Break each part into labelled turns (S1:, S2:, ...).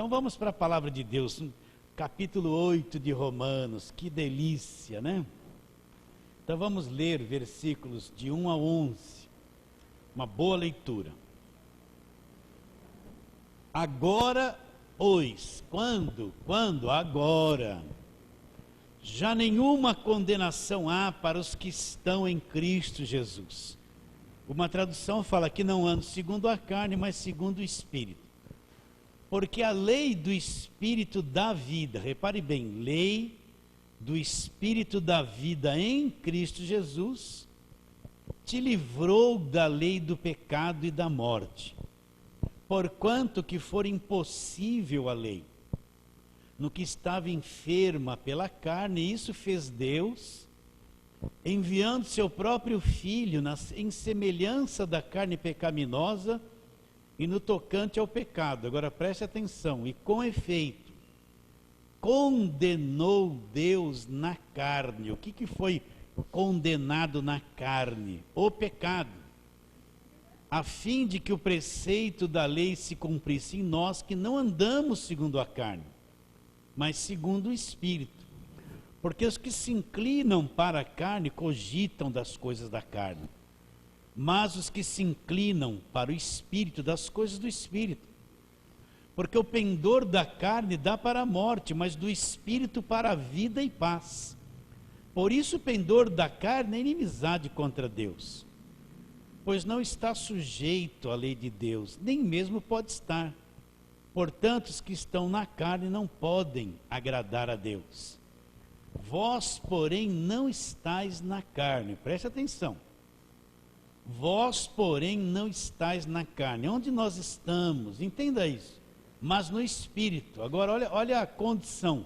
S1: Então vamos para a palavra de Deus, capítulo 8 de Romanos, que delícia, né? Então vamos ler versículos de 1 a 11, uma boa leitura. Agora, pois, quando? Agora, já nenhuma condenação há para os que estão em Cristo Jesus. Uma tradução fala que não andam segundo a carne, mas segundo o Espírito. Porque a lei do Espírito da vida, repare bem, lei do Espírito da vida em Cristo Jesus, te livrou da lei do pecado e da morte. Porquanto que for impossível a lei, no que estava enferma pela carne, isso fez Deus, enviando seu próprio Filho em semelhança da carne pecaminosa e no tocante ao pecado. Agora preste atenção, e com efeito, condenou Deus na carne. O que foi condenado na carne? O pecado, a fim de que o preceito da lei se cumprisse em nós, que não andamos segundo a carne, mas segundo o Espírito. Porque os que se inclinam para a carne cogitam das coisas da carne, mas os que se inclinam para o Espírito, das coisas do Espírito. Porque o pendor da carne dá para a morte, mas do Espírito para a vida e paz. Por isso o pendor da carne é inimizade contra Deus, pois não está sujeito à lei de Deus, nem mesmo pode estar. Portanto, os que estão na carne não podem agradar a Deus. Vós, porém, não estáis na carne. Preste atenção. Vós, porém, não estáis na carne. Onde nós estamos? Entenda isso. Mas no Espírito. Agora, olha a condição.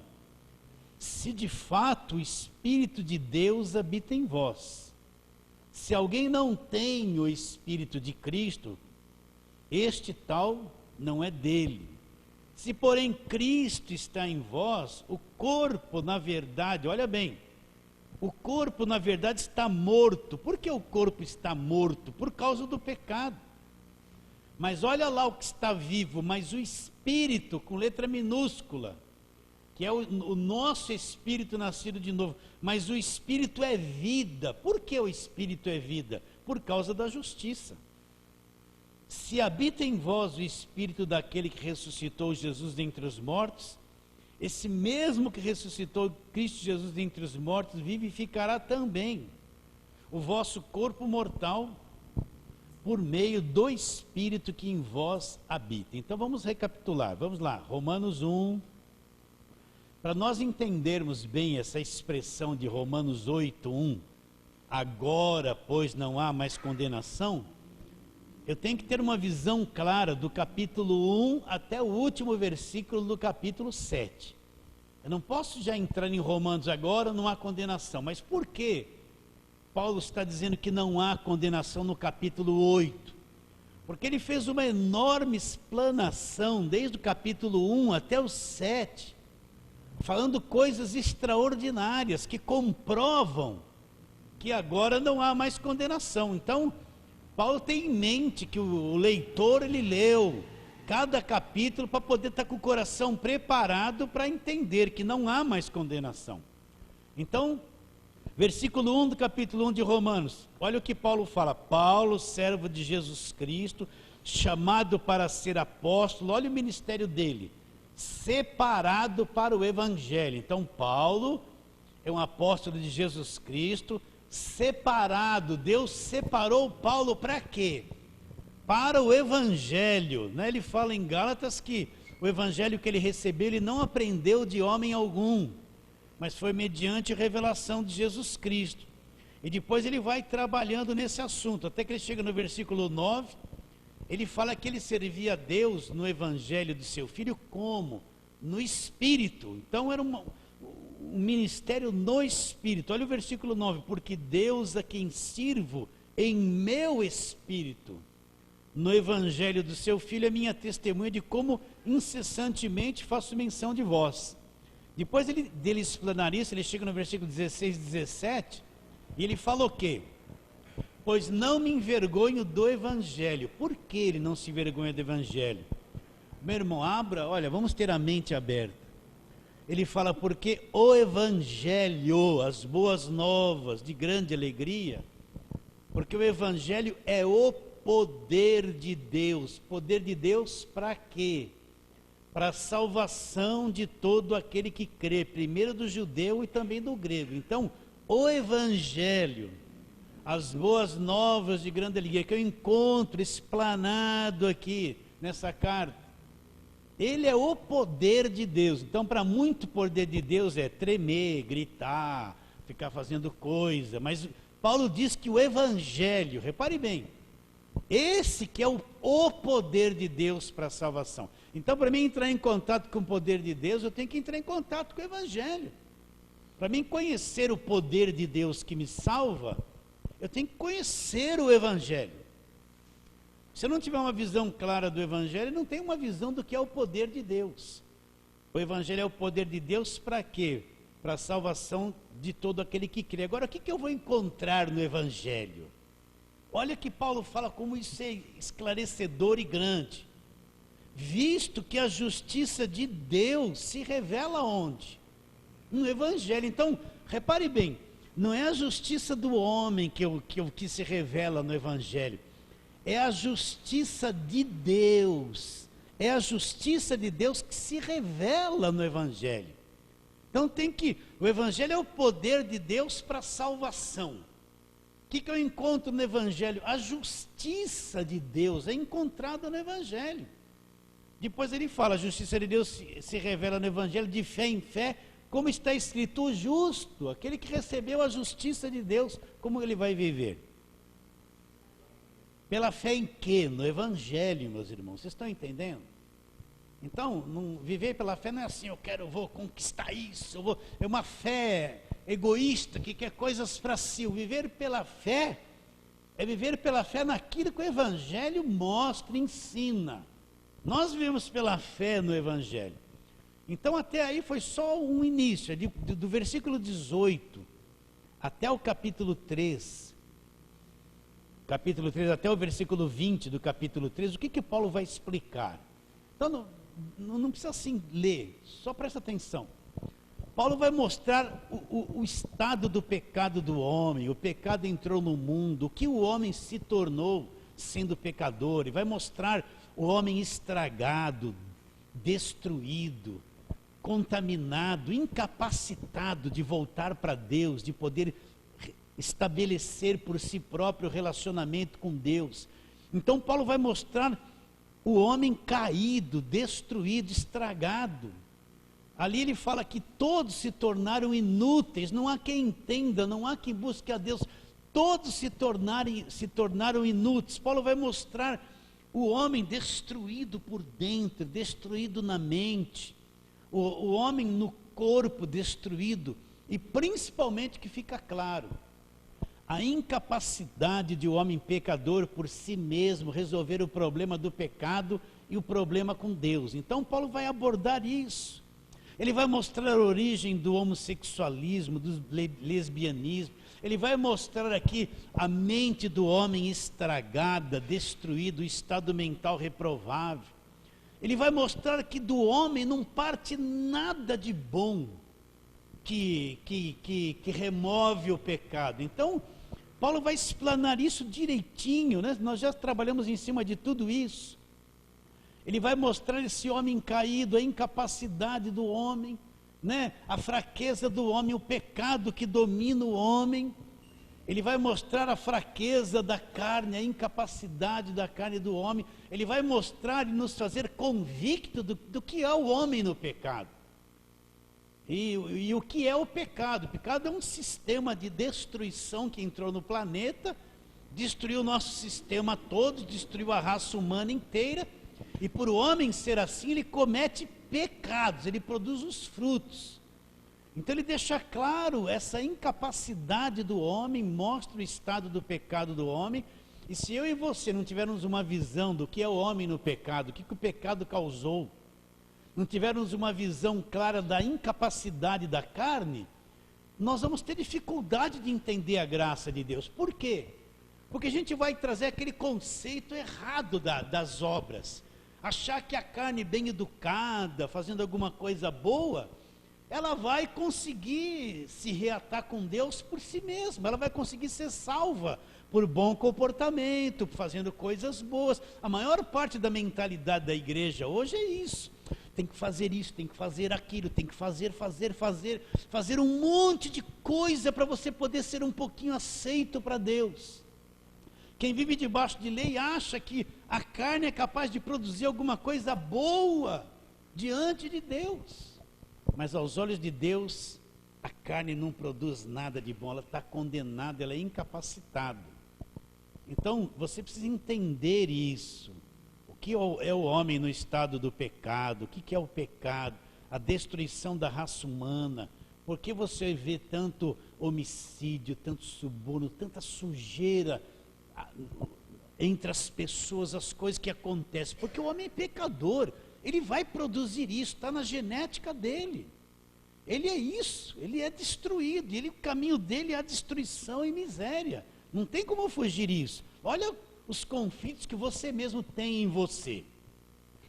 S1: Se de fato o Espírito de Deus habita em vós. Se alguém não tem o Espírito de Cristo, este tal não é dele. Se porém Cristo está em vós, o corpo na verdade, olha bem, o corpo na verdade está morto. Por que o corpo está morto? Por causa do pecado. Mas olha lá o que está vivo, mas o Espírito, com letra minúscula, que é o nosso Espírito nascido de novo, mas o Espírito é vida. Por que o Espírito é vida? Por causa da justiça. Se habita em vós o Espírito daquele que ressuscitou Jesus dentre os mortos, esse mesmo que ressuscitou Cristo Jesus dentre os mortos, vivificará também o vosso corpo mortal, por meio do Espírito que em vós habita. Então vamos recapitular, vamos lá, Romanos 1, para nós entendermos bem essa expressão de Romanos 8, 1, agora, pois, não há mais condenação. Eu tenho que ter uma visão clara do capítulo 1 até o último versículo do capítulo 7. Eu não posso já entrar em Romanos agora, não há condenação. Mas por que Paulo está dizendo que não há condenação no capítulo 8? Porque ele fez uma enorme explanação, desde o capítulo 1 até o 7, falando coisas extraordinárias que comprovam que agora não há mais condenação. Então, Paulo tem em mente que o leitor, ele leu cada capítulo para poder estar com o coração preparado para entender que não há mais condenação. Então, versículo 1 do capítulo 1 de Romanos, olha o que Paulo fala. Paulo, servo de Jesus Cristo, chamado para ser apóstolo, olha o ministério dele, separado para o Evangelho. Então, Paulo é um apóstolo de Jesus Cristo, separado. Deus separou Paulo para quê? Para o Evangelho, né? Ele fala em Gálatas que o Evangelho que ele recebeu, ele não aprendeu de homem algum, mas foi mediante a revelação de Jesus Cristo. E depois ele vai trabalhando nesse assunto, até que ele chega no versículo 9, ele fala que ele servia a Deus no Evangelho de seu Filho como? No Espírito. Então era um ministério no Espírito. Olha o versículo 9, porque Deus a quem sirvo em meu Espírito, no Evangelho do seu Filho, é minha testemunha de como incessantemente faço menção de vós. Depois dele explanar isso, ele chega no versículo 16 e 17, e ele fala o quê? Pois não me envergonho do Evangelho. Por que ele não se envergonha do Evangelho? Meu irmão, abra, olha, vamos ter a mente aberta. Ele fala, porque o Evangelho, as boas novas de grande alegria, porque o Evangelho é o poder de Deus. Poder de Deus para quê? Para a salvação de todo aquele que crê, primeiro do judeu e também do grego. Então, o Evangelho, as boas novas de grande alegria, que eu encontro explanado aqui nessa carta, ele é o poder de Deus. Então, para muito poder de Deus é tremer, gritar, ficar fazendo coisa. Mas Paulo diz que o Evangelho, repare bem, esse que é o poder de Deus para a salvação. Então, para mim entrar em contato com o poder de Deus, eu tenho que entrar em contato com o Evangelho. Para mim conhecer o poder de Deus que me salva, eu tenho que conhecer o Evangelho. Se eu não tiver uma visão clara do Evangelho, eu não tenho uma visão do que é o poder de Deus. O Evangelho é o poder de Deus para quê? Para a salvação de todo aquele que crê. Agora, o que eu vou encontrar no Evangelho? Olha que Paulo fala como isso é esclarecedor e grande. Visto que a justiça de Deus se revela onde? No Evangelho. Então, repare bem, não é a justiça do homem que se revela no Evangelho. É a justiça de Deus. É a justiça de Deus que se revela no Evangelho. Então o Evangelho é o poder de Deus para a salvação. O que eu encontro no Evangelho? A justiça de Deus é encontrada no Evangelho. Depois ele fala, a justiça de Deus se revela no Evangelho de fé em fé, como está escrito, o justo, aquele que recebeu a justiça de Deus, como ele vai viver? Pela fé em quê? No Evangelho, meus irmãos, vocês estão entendendo? Então, viver pela fé não é assim, vou conquistar isso, é uma fé egoísta, que quer coisas para si. O viver pela fé, é viver pela fé naquilo que o Evangelho mostra, ensina. Nós vivemos pela fé no Evangelho. Então, até aí foi só um início, do versículo 18 até o capítulo 3, até o versículo 20 do capítulo 3, o que Paulo vai explicar? Então, não precisa assim ler, só presta atenção. Paulo vai mostrar o estado do pecado do homem, o pecado entrou no mundo, o que o homem se tornou sendo pecador, e vai mostrar o homem estragado, destruído, contaminado, incapacitado de voltar para Deus, de poder estabelecer por si próprio relacionamento com Deus. Então Paulo vai mostrar o homem caído, destruído, estragado. Ali ele fala que todos se tornaram inúteis, não há quem entenda, não há quem busque a Deus, todos se tornaram inúteis. Paulo vai mostrar o homem destruído por dentro, destruído na mente, o homem no corpo destruído, e principalmente que fica claro, a incapacidade de um homem pecador por si mesmo resolver o problema do pecado e o problema com Deus. Então Paulo vai abordar isso. Ele vai mostrar a origem do homossexualismo, do lesbianismo. Ele vai mostrar aqui a mente do homem estragada, destruído, o estado mental reprovável. Ele vai mostrar que do homem não parte nada de bom que remove o pecado. Então, Paulo vai explanar isso direitinho, né? Nós já trabalhamos em cima de tudo isso. Ele vai mostrar esse homem caído, a incapacidade do homem, né? A fraqueza do homem, o pecado que domina o homem. Ele vai mostrar a fraqueza da carne, a incapacidade da carne do homem. Ele vai mostrar e nos fazer convicto do que é o homem no pecado. E o que é o pecado? O pecado é um sistema de destruição que entrou no planeta, destruiu o nosso sistema todo, destruiu a raça humana inteira. E por o homem ser assim, ele comete pecados, ele produz os frutos. Então ele deixa claro essa incapacidade do homem, mostra o estado do pecado do homem. E se eu e você não tivermos uma visão do que é o homem no pecado, o que o pecado causou, não tivermos uma visão clara da incapacidade da carne, nós vamos ter dificuldade de entender a graça de Deus. Por quê? Porque a gente vai trazer aquele conceito errado das obras. achar que a carne bem educada, fazendo alguma coisa boa, ela vai conseguir se reatar com Deus por si mesma, ela vai conseguir ser salva por bom comportamento, fazendo coisas boas. A maior parte da mentalidade da igreja hoje é isso. Tem que fazer isso, tem que fazer aquilo, tem que fazer um monte de coisa para você poder ser um pouquinho aceito para Deus. Quem vive debaixo de lei acha que a carne é capaz de produzir alguma coisa boa diante de Deus. Mas aos olhos de Deus, a carne não produz nada de bom, ela está condenada, ela é incapacitada. Então, você precisa entender isso. O que é o homem no estado do pecado? O que é o pecado? A destruição da raça humana. Por que você vê tanto homicídio, tanto suborno, tanta sujeira entre as pessoas, as coisas que acontecem? Porque o homem é pecador, ele vai produzir isso, está na genética dele. Ele é isso, ele é destruído, o caminho dele é a destruição e miséria. Não tem como fugir disso. Olha os conflitos que você mesmo tem em você.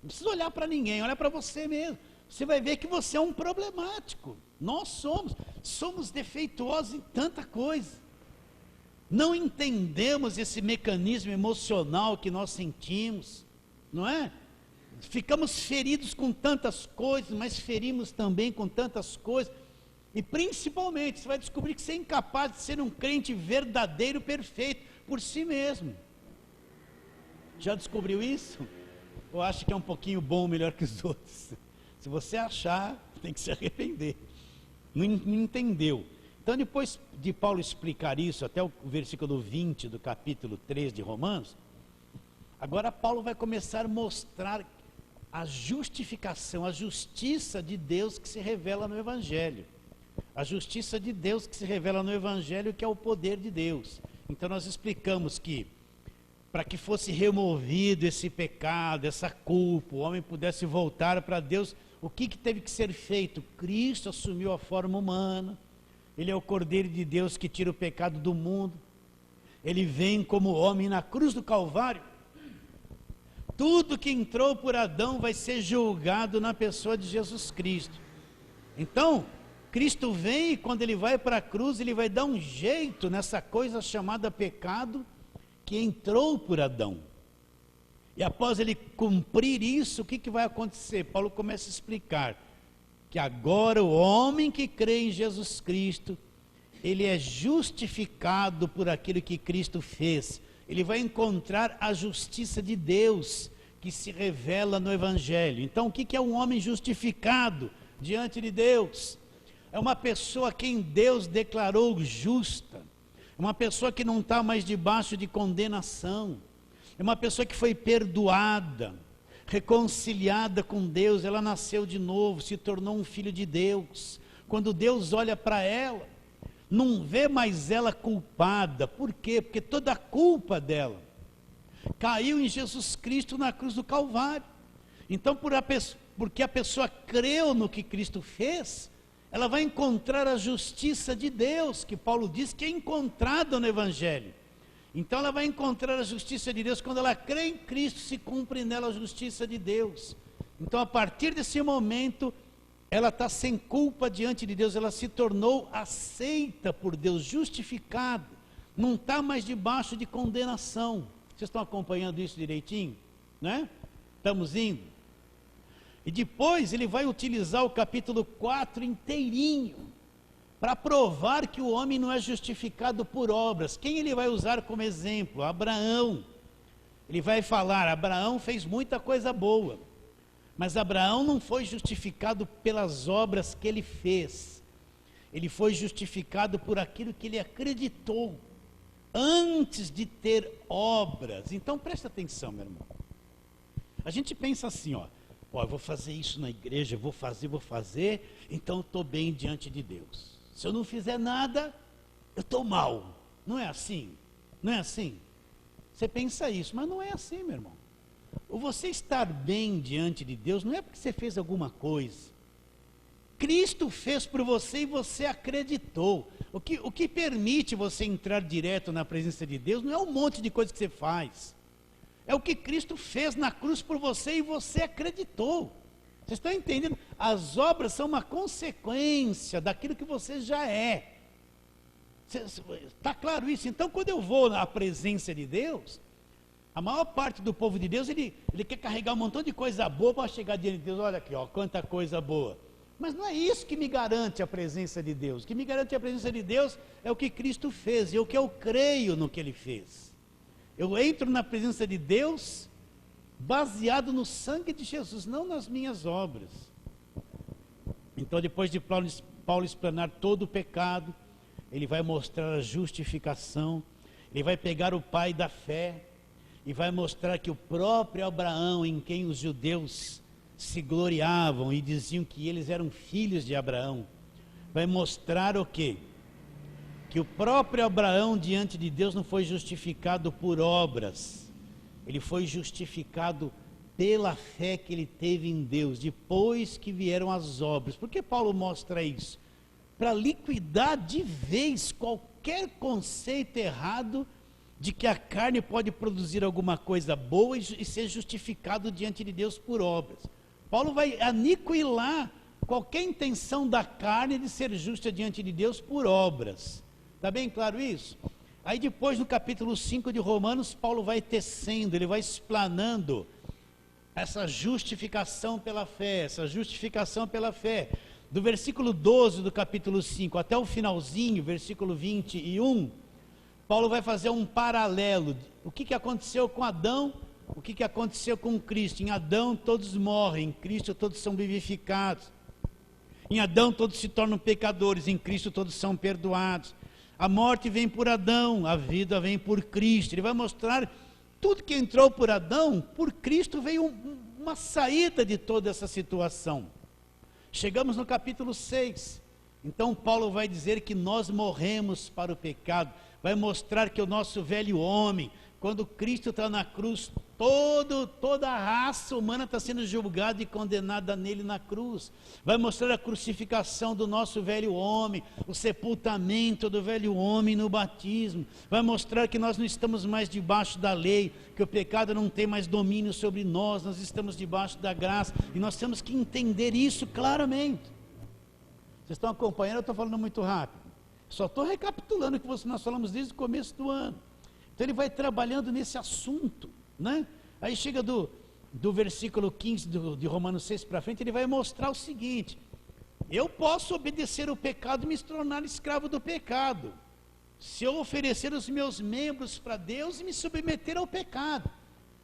S1: Não precisa olhar para ninguém, olha para você mesmo. Você vai ver que você é um problemático. Nós somos defeituosos em tanta coisa. Não entendemos esse mecanismo emocional que nós sentimos, não é? Ficamos feridos com tantas coisas, mas ferimos também com tantas coisas. E principalmente, você vai descobrir que você é incapaz de ser um crente verdadeiro, perfeito, por si mesmo. Já descobriu isso? Ou acha que é um pouquinho bom, melhor que os outros? Se você achar, tem que se arrepender. Não entendeu. Então, depois de Paulo explicar isso, até o versículo 20 do capítulo 3 de Romanos, agora Paulo vai começar a mostrar a justificação, a justiça de Deus que se revela no Evangelho. A justiça de Deus que se revela no Evangelho, que é o poder de Deus. Então nós explicamos que, para que fosse removido esse pecado, essa culpa, o homem pudesse voltar para Deus, o que teve que ser feito? Cristo assumiu a forma humana, Ele é o Cordeiro de Deus que tira o pecado do mundo, Ele vem como homem na cruz do Calvário. Tudo que entrou por Adão vai ser julgado na pessoa de Jesus Cristo. Então, Cristo vem e quando Ele vai para a cruz, Ele vai dar um jeito nessa coisa chamada pecado que entrou por Adão. E após Ele cumprir isso, o que vai acontecer? Paulo começa a explicar que agora o homem que crê em Jesus Cristo, ele é justificado por aquilo que Cristo fez. Ele vai encontrar a justiça de Deus que se revela no Evangelho. Então, o que é um homem justificado diante de Deus? É uma pessoa a quem Deus declarou justa. É uma pessoa que não está mais debaixo de condenação. É uma pessoa que foi perdoada, reconciliada com Deus. Ela nasceu de novo, se tornou um filho de Deus. Quando Deus olha para ela, não vê mais ela culpada. Por quê? Porque toda a culpa dela caiu em Jesus Cristo na cruz do Calvário. Então, porque a pessoa creu no que Cristo fez, ela vai encontrar a justiça de Deus, que Paulo diz que é encontrada no Evangelho. Então ela vai encontrar a justiça de Deus, quando ela crê em Cristo, se cumpre nela a justiça de Deus. Então, a partir desse momento, ela está sem culpa diante de Deus, ela se tornou aceita por Deus, justificada, não está mais debaixo de condenação. Vocês estão acompanhando isso direitinho? Né? Estamos indo. E depois ele vai utilizar o capítulo 4 inteirinho, para provar que o homem não é justificado por obras. Quem ele vai usar como exemplo? Abraão. Ele vai falar, Abraão fez muita coisa boa, mas Abraão não foi justificado pelas obras que ele fez. Ele foi justificado por aquilo que ele acreditou, antes de ter obras. Então presta atenção, meu irmão. A gente pensa assim, eu vou fazer isso na igreja, vou fazer, então eu estou bem diante de Deus. Se eu não fizer nada, eu estou mal. Não é assim? Não é assim? Você pensa isso, mas não é assim, meu irmão. O você estar bem diante de Deus não é porque você fez alguma coisa. Cristo fez por você e você acreditou. O que permite você entrar direto na presença de Deus não é um monte de coisa que você faz. É o que Cristo fez na cruz por você e você acreditou. Vocês estão entendendo? As obras são uma consequência daquilo que você já é. Está claro isso? Então, quando eu vou à presença de Deus, a maior parte do povo de Deus, ele quer carregar um montão de coisa boa para chegar diante de Deus. Olha aqui, ó, quanta coisa boa. Mas não é isso que me garante a presença de Deus. O que me garante a presença de Deus é o que Cristo fez, e o que eu creio no que Ele fez. Eu entro na presença de Deus baseado no sangue de Jesus, não nas minhas obras. Então, depois de Paulo explanar todo o pecado, ele vai mostrar a justificação, ele vai pegar o pai da fé, e vai mostrar que o próprio Abraão, em quem os judeus se gloriavam e diziam que eles eram filhos de Abraão, vai mostrar o quê? Que o próprio Abraão diante de Deus não foi justificado por obras, ele foi justificado pela fé que ele teve em Deus, depois que vieram as obras. Por que Paulo mostra isso? Para liquidar de vez qualquer conceito errado de que a carne pode produzir alguma coisa boa e ser justificado diante de Deus por obras. Paulo vai aniquilar qualquer intenção da carne de ser justa diante de Deus por obras. Está bem claro isso? Aí depois no capítulo 5 de Romanos, Paulo vai tecendo, ele vai explanando essa justificação pela fé, do versículo 12 do capítulo 5 até o finalzinho, versículo 21, Paulo vai fazer um paralelo. O que aconteceu com Adão, o que aconteceu com Cristo. Em Adão todos morrem, em Cristo todos são vivificados. Em Adão todos se tornam pecadores, em Cristo todos são perdoados. A morte vem por Adão, a vida vem por Cristo. Ele vai mostrar tudo que entrou por Adão, por Cristo veio uma saída de toda essa situação. Chegamos no capítulo 6, então Paulo vai dizer que nós morremos para o pecado, vai mostrar que o nosso velho homem, quando Cristo está na cruz, toda a raça humana está sendo julgada e condenada nele na cruz. Vai mostrar a crucificação do nosso velho homem, o sepultamento do velho homem no batismo. Vai mostrar que nós não estamos mais debaixo da lei, que o pecado não tem mais domínio sobre nós, nós estamos debaixo da graça, e nós temos que entender isso claramente. Vocês estão acompanhando? Eu estou falando muito rápido. Só estou recapitulando o que nós falamos desde o começo do ano. Então ele vai trabalhando nesse assunto, né? Aí chega do versículo 15 de Romanos 6 para frente, ele vai mostrar o seguinte: eu posso obedecer o pecado e me tornar escravo do pecado, se eu oferecer os meus membros para Deus e me submeter ao pecado.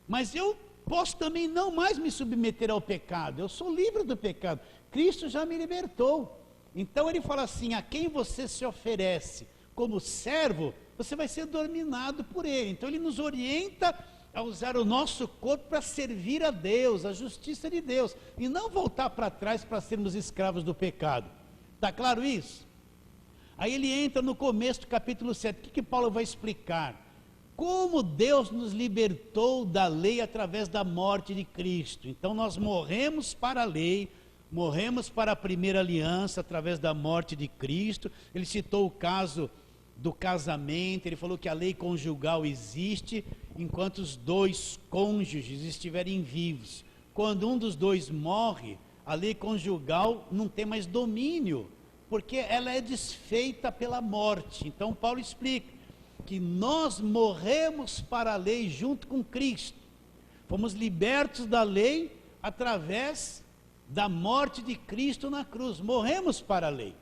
S1: Mas eu posso também não mais me submeter ao pecado, eu sou livre do pecado, Cristo já me libertou. Então ele fala assim: a quem você se oferece como servo, você vai ser dominado por ele. Então ele nos orienta a usar o nosso corpo para servir a Deus, a justiça de Deus, e não voltar para trás para sermos escravos do pecado. Está claro isso? Aí ele entra no começo do capítulo 7, o que Paulo vai explicar? Como Deus nos libertou da lei através da morte de Cristo. Então nós morremos para a lei, morremos para a primeira aliança através da morte de Cristo. Ele citou o caso do casamento, ele falou que a lei conjugal existe enquanto os dois cônjuges estiverem vivos. Quando um dos dois morre, a lei conjugal não tem mais domínio, porque ela é desfeita pela morte. Então Paulo explica que nós morremos para a lei junto com Cristo, fomos libertos da lei através da morte de Cristo na cruz, morremos para a lei.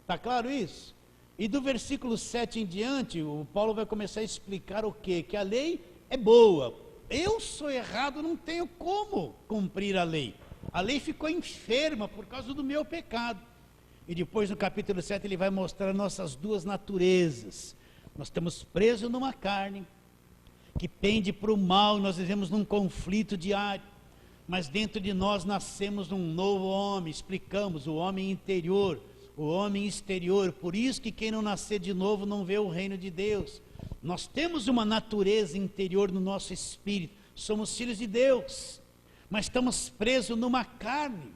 S1: Está claro isso? E do versículo 7 em diante, o Paulo vai começar a explicar o quê? Que a lei é boa. Eu sou errado, não tenho como cumprir a lei. A lei ficou enferma por causa do meu pecado. E depois no capítulo 7 ele vai mostrar nossas duas naturezas. Nós estamos presos numa carne que pende para o mal, nós vivemos num conflito diário. Mas dentro de nós nascemos um novo homem, explicamos, o homem interior, o homem exterior. Por isso que quem não nascer de novo não vê o reino de Deus. Nós temos uma natureza interior no nosso espírito, somos filhos de Deus, mas estamos presos numa carne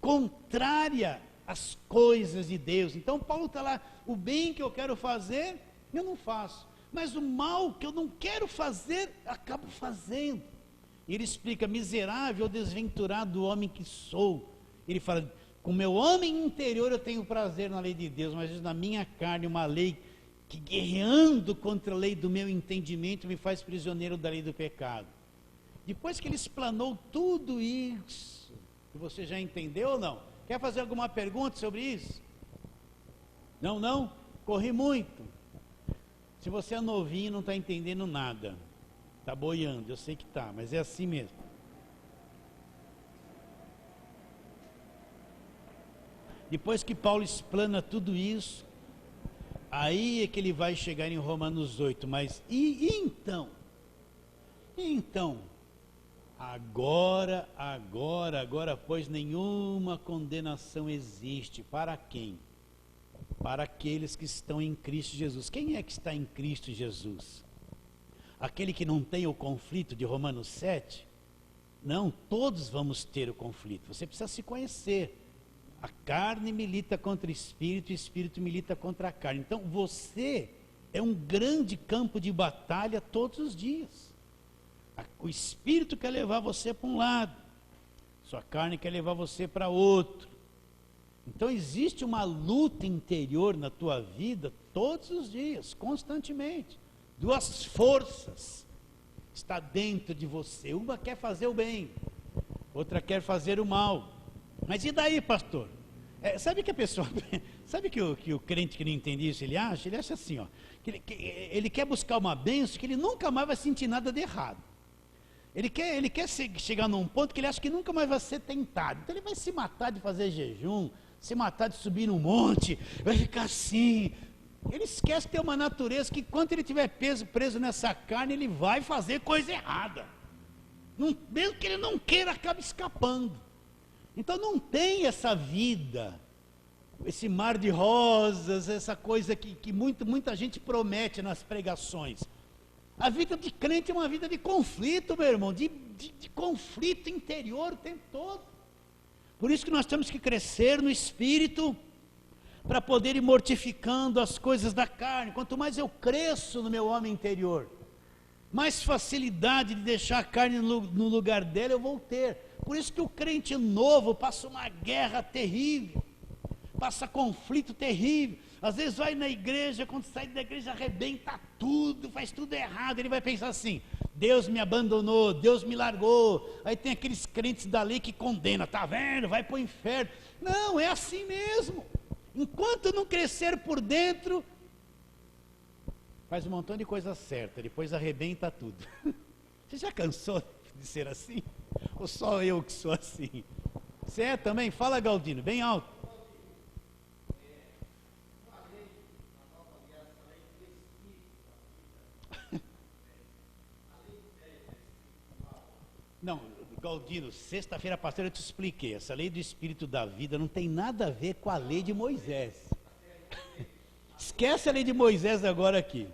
S1: contrária às coisas de Deus. Então Paulo está lá: o bem que eu quero fazer, eu não faço, mas o mal que eu não quero fazer, acabo fazendo. E ele explica: miserável, desventurado homem que sou. Ele fala: com o meu homem interior eu tenho prazer na lei de Deus, mas na minha carne uma lei que, guerreando contra a lei do meu entendimento, me faz prisioneiro da lei do pecado. Depois que ele explanou tudo isso, que você já entendeu ou não? Quer fazer alguma pergunta sobre isso? Não? Corri muito. Se você é novinho e não está entendendo nada, está boiando, eu sei que está, mas é assim mesmo. Depois que Paulo explana tudo isso, aí é que ele vai chegar em Romanos 8, mas e então? Agora, pois nenhuma condenação existe. Para quem? Para aqueles que estão em Cristo Jesus. Quem é que está em Cristo Jesus? Aquele que não tem o conflito de Romanos 7? Não, todos vamos ter o conflito. Você precisa se conhecer. A carne milita contra o espírito milita contra a carne. Então você é um grande campo de batalha todos os dias. O espírito quer levar você para um lado, sua carne quer levar você para outro. Então existe uma luta interior na tua vida todos os dias, constantemente. Duas forças está dentro de você. Uma quer fazer o bem, outra quer fazer o mal. Mas e daí, pastor? Sabe que a pessoa, sabe que o crente que não entende isso, ele acha assim, ó, que ele quer buscar uma bênção que ele nunca mais vai sentir nada de errado. Ele quer chegar num ponto que ele acha que nunca mais vai ser tentado. Então ele vai se matar de fazer jejum, se matar de subir num monte, vai ficar assim. Ele esquece de ter uma natureza que, enquanto ele estiver preso nessa carne, ele vai fazer coisa errada. Mesmo que ele não queira, acaba escapando. Então não tem essa vida, esse mar de rosas, essa coisa que muita gente promete nas pregações. A vida de crente é uma vida de conflito, meu irmão, de conflito interior o tempo todo. Por isso que nós temos que crescer no espírito, para poder ir mortificando as coisas da carne. Quanto mais eu cresço no meu homem interior, mais facilidade de deixar a carne no lugar dela eu vou ter. Por isso que o crente novo passa uma guerra terrível, passa conflito terrível. Às vezes vai na igreja, quando sai da igreja arrebenta tudo, faz tudo errado. Ele vai pensar assim: Deus me abandonou, Deus me largou. Aí tem aqueles crentes da lei que condenam, tá vendo, vai para o inferno. Não, é assim mesmo. Enquanto não crescer por dentro, faz um montão de coisa certa, depois arrebenta tudo. Você já cansou de ser assim? Ou só eu que sou assim? Você é também? Fala, Galdino, bem alto. Não, Galdino, sexta-feira passada eu te expliquei. Essa lei do Espírito da vida não tem nada a ver com a lei de Moisés. Esquece a lei de Moisés agora aqui.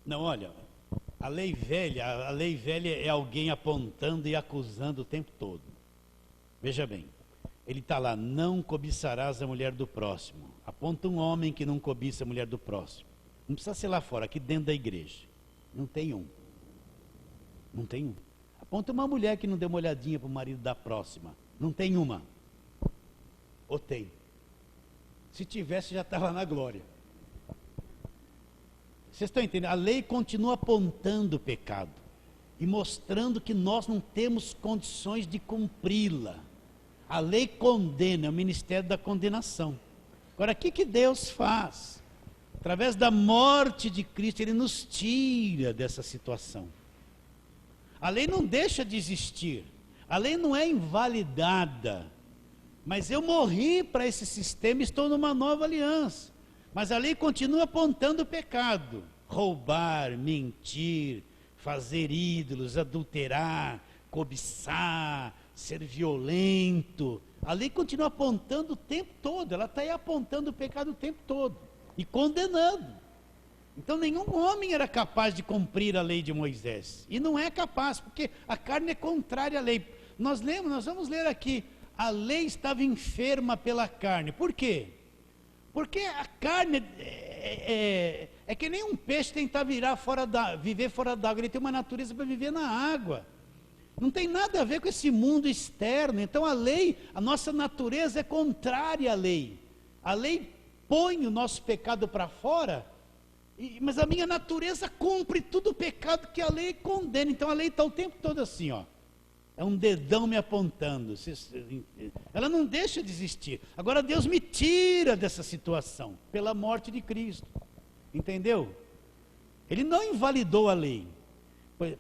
S1: Não, olha, a lei velha é alguém apontando e acusando o tempo todo. Veja bem, ele está lá: não cobiçarás a mulher do próximo. Aponta um homem que não cobiça a mulher do próximo. Não precisa ser lá fora, aqui dentro da igreja. Não tem um. Não tem um. Aponta uma mulher que não deu uma olhadinha para o marido da próxima. Não tem uma. Ou tem? Se tivesse, já estava na glória. Vocês estão entendendo? A lei continua apontando o pecado e mostrando que nós não temos condições de cumpri-la. A lei condena, é o ministério da condenação. Agora, o que Deus faz? Através da morte de Cristo, Ele nos tira dessa situação. A lei não deixa de existir, a lei não é invalidada, mas eu morri para esse sistema e estou numa nova aliança. Mas a lei continua apontando o pecado: roubar, mentir, fazer ídolos, adulterar, cobiçar, ser violento. A lei continua apontando o tempo todo, ela está aí apontando o pecado o tempo todo e condenando. Então nenhum homem era capaz de cumprir a lei de Moisés, e não é capaz, porque a carne é contrária à lei. Nós vamos ler aqui: a lei estava enferma pela carne. Por quê? Porque a carne é que nem um peixe tentar viver fora d'água, ele tem uma natureza para viver na água. Não tem nada a ver com esse mundo externo. Então a lei, a nossa natureza é contrária à lei. A lei põe o nosso pecado para fora, mas a minha natureza cumpre tudo o pecado que a lei condena. Então a lei está o tempo todo assim, ó. É um dedão me apontando. Ela não deixa de existir. Agora Deus me tira dessa situação pela morte de Cristo. Entendeu? Ele não invalidou a lei,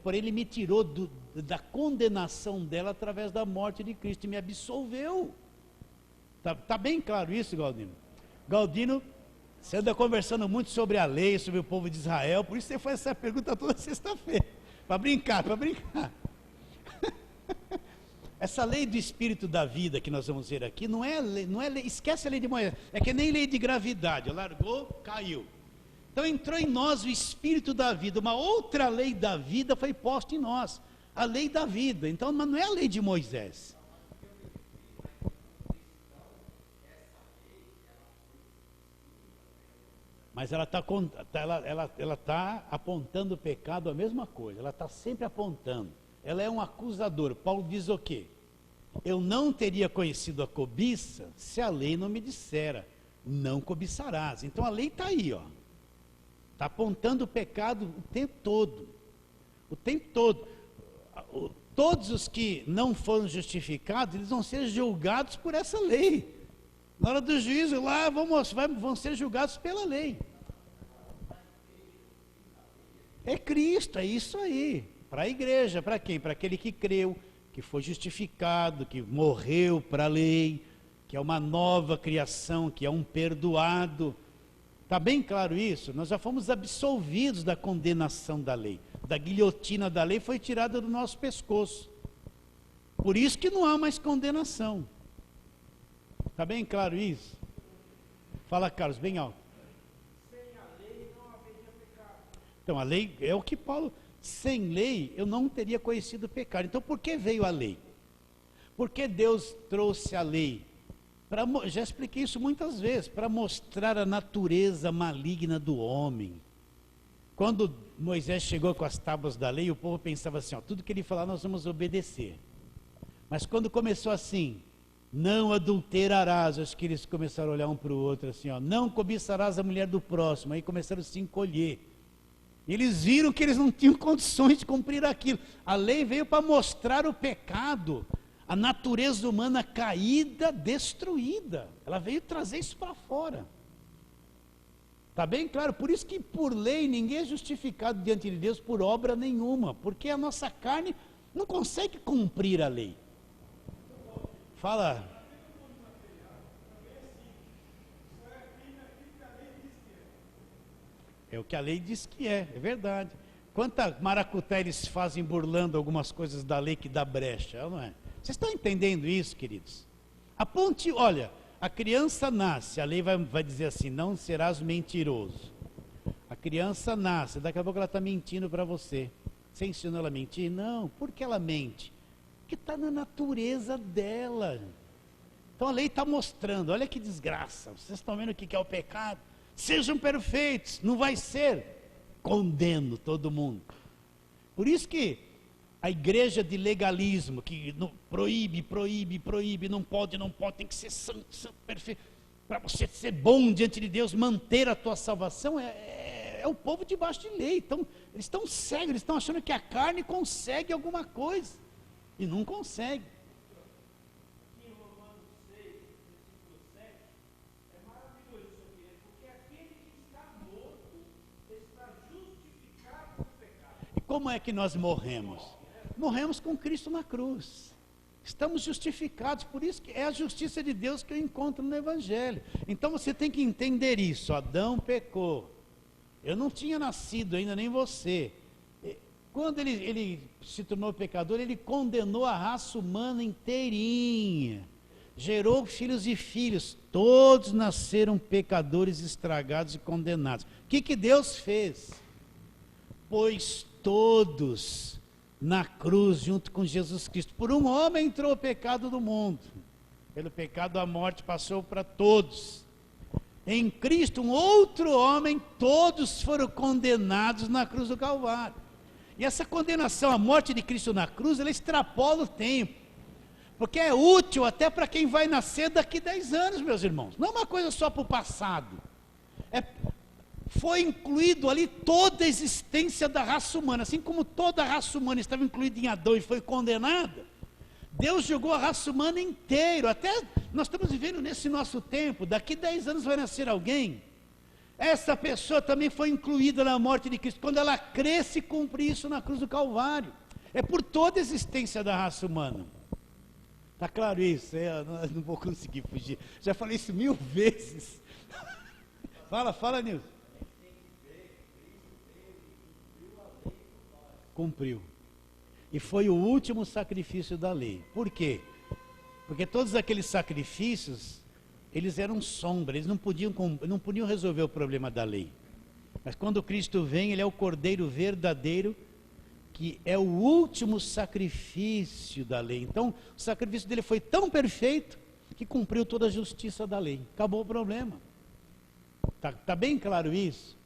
S1: porém ele me tirou da condenação dela através da morte de Cristo e me absolveu. Tá bem claro isso, Galdino? Galdino, você anda conversando muito sobre a lei, sobre o povo de Israel, por isso você faz essa pergunta toda sexta-feira. Para brincar. Essa lei do espírito da vida que nós vamos ver aqui, não é lei, esquece a lei de Moisés, é que nem lei de gravidade, largou, caiu. Então entrou em nós o espírito da vida, uma outra lei da vida foi posta em nós, a lei da vida. Então não é a lei de Moisés. Mas ela está apontando o pecado, a mesma coisa, ela está sempre apontando. Ela é um acusador. Paulo diz o quê? Eu não teria conhecido a cobiça se a lei não me dissera, não cobiçarás. Então a lei está aí, ó. Está apontando o pecado o tempo todo. O tempo todo. Todos os que não foram justificados, eles vão ser julgados por essa lei. Na hora do juízo lá, vão ser julgados pela lei. É Cristo, é isso aí. Para a igreja, para quem? Para aquele que creu, que foi justificado, que morreu para a lei, que é uma nova criação, que é um perdoado. Está bem claro isso? Nós já fomos absolvidos da condenação da lei. Da guilhotina da lei foi tirada do nosso pescoço. Por isso que não há mais condenação. Está bem claro isso? Fala, Carlos, bem alto.
S2: Sem a lei não haveria pecado.
S1: Então a lei é o que Paulo... Sem lei eu não teria conhecido o pecado. Então por que veio a lei? Porque Deus trouxe a lei? Já expliquei isso muitas vezes, para mostrar a natureza maligna do homem. Quando Moisés chegou com as tábuas da lei, o povo pensava assim, ó, tudo que ele falar nós vamos obedecer. Mas quando começou assim, não adulterarás, acho que eles começaram a olhar um para o outro assim, ó, não cobiçarás a mulher do próximo, aí começaram a se encolher. Eles viram que eles não tinham condições de cumprir aquilo. A lei veio para mostrar o pecado, a natureza humana caída, destruída. Ela veio trazer isso para fora. Está bem claro? Por isso que por lei ninguém é justificado diante de Deus por obra nenhuma, porque a nossa carne não consegue cumprir a lei. Fala. É o que a lei diz que é verdade. Quanta maracutá eles fazem burlando algumas coisas da lei que dá brecha, não é? Vocês estão entendendo isso, queridos? Aponte, olha, a criança nasce, a lei vai dizer assim, não serás mentiroso. A criança nasce, daqui a pouco ela está mentindo para você. Você ensinou ela a mentir? Não, por que ela mente? Porque está na natureza dela. Então a lei está mostrando, olha que desgraça, vocês estão vendo o que é o pecado? Sejam perfeitos, não vai ser, condeno todo mundo. Por isso que a igreja de legalismo, que proíbe, não pode, tem que ser santo, perfeito, para você ser bom diante de Deus, manter a tua salvação, é o povo debaixo de lei. Então, eles estão cegos, eles estão achando que a carne consegue alguma coisa, e não consegue. Como é que nós morremos? Morremos com Cristo na cruz. Estamos justificados, por isso que é a justiça de Deus que eu encontro no Evangelho. Então você tem que entender isso. Adão pecou. Eu não tinha nascido ainda, nem você. Quando ele se tornou pecador, ele condenou a raça humana inteirinha. Gerou filhos e filhos. Todos nasceram pecadores, estragados e condenados. O que Deus fez? Pois todos na cruz junto com Jesus Cristo. Por um homem entrou o pecado do mundo. Pelo pecado a morte passou para todos. Em Cristo, um outro homem, todos foram condenados na cruz do Calvário. E essa condenação, a morte de Cristo na cruz, ela extrapola o tempo. Porque é útil até para quem vai nascer daqui 10 anos, meus irmãos. Não é uma coisa só para o passado. Foi incluído ali toda a existência da raça humana. Assim como toda a raça humana estava incluída em Adão e foi condenada, Deus jogou a raça humana inteira. Até nós estamos vivendo nesse nosso tempo. Daqui 10 anos vai nascer alguém. Essa pessoa também foi incluída na morte de Cristo. Quando ela cresce e cumpre isso na cruz do Calvário. É por toda a existência da raça humana. Está claro isso? Eu não vou conseguir fugir. Já falei isso 1000 vezes. Fala, Nilson. Cumpriu. E foi o último sacrifício da lei. Por quê? Porque todos aqueles sacrifícios, eles eram sombra, eles não podiam resolver o problema da lei. Mas quando Cristo vem, Ele é o Cordeiro verdadeiro, que é o último sacrifício da lei. Então, o sacrifício dele foi tão perfeito, que cumpriu toda a justiça da lei. Acabou o problema. Tá bem claro isso?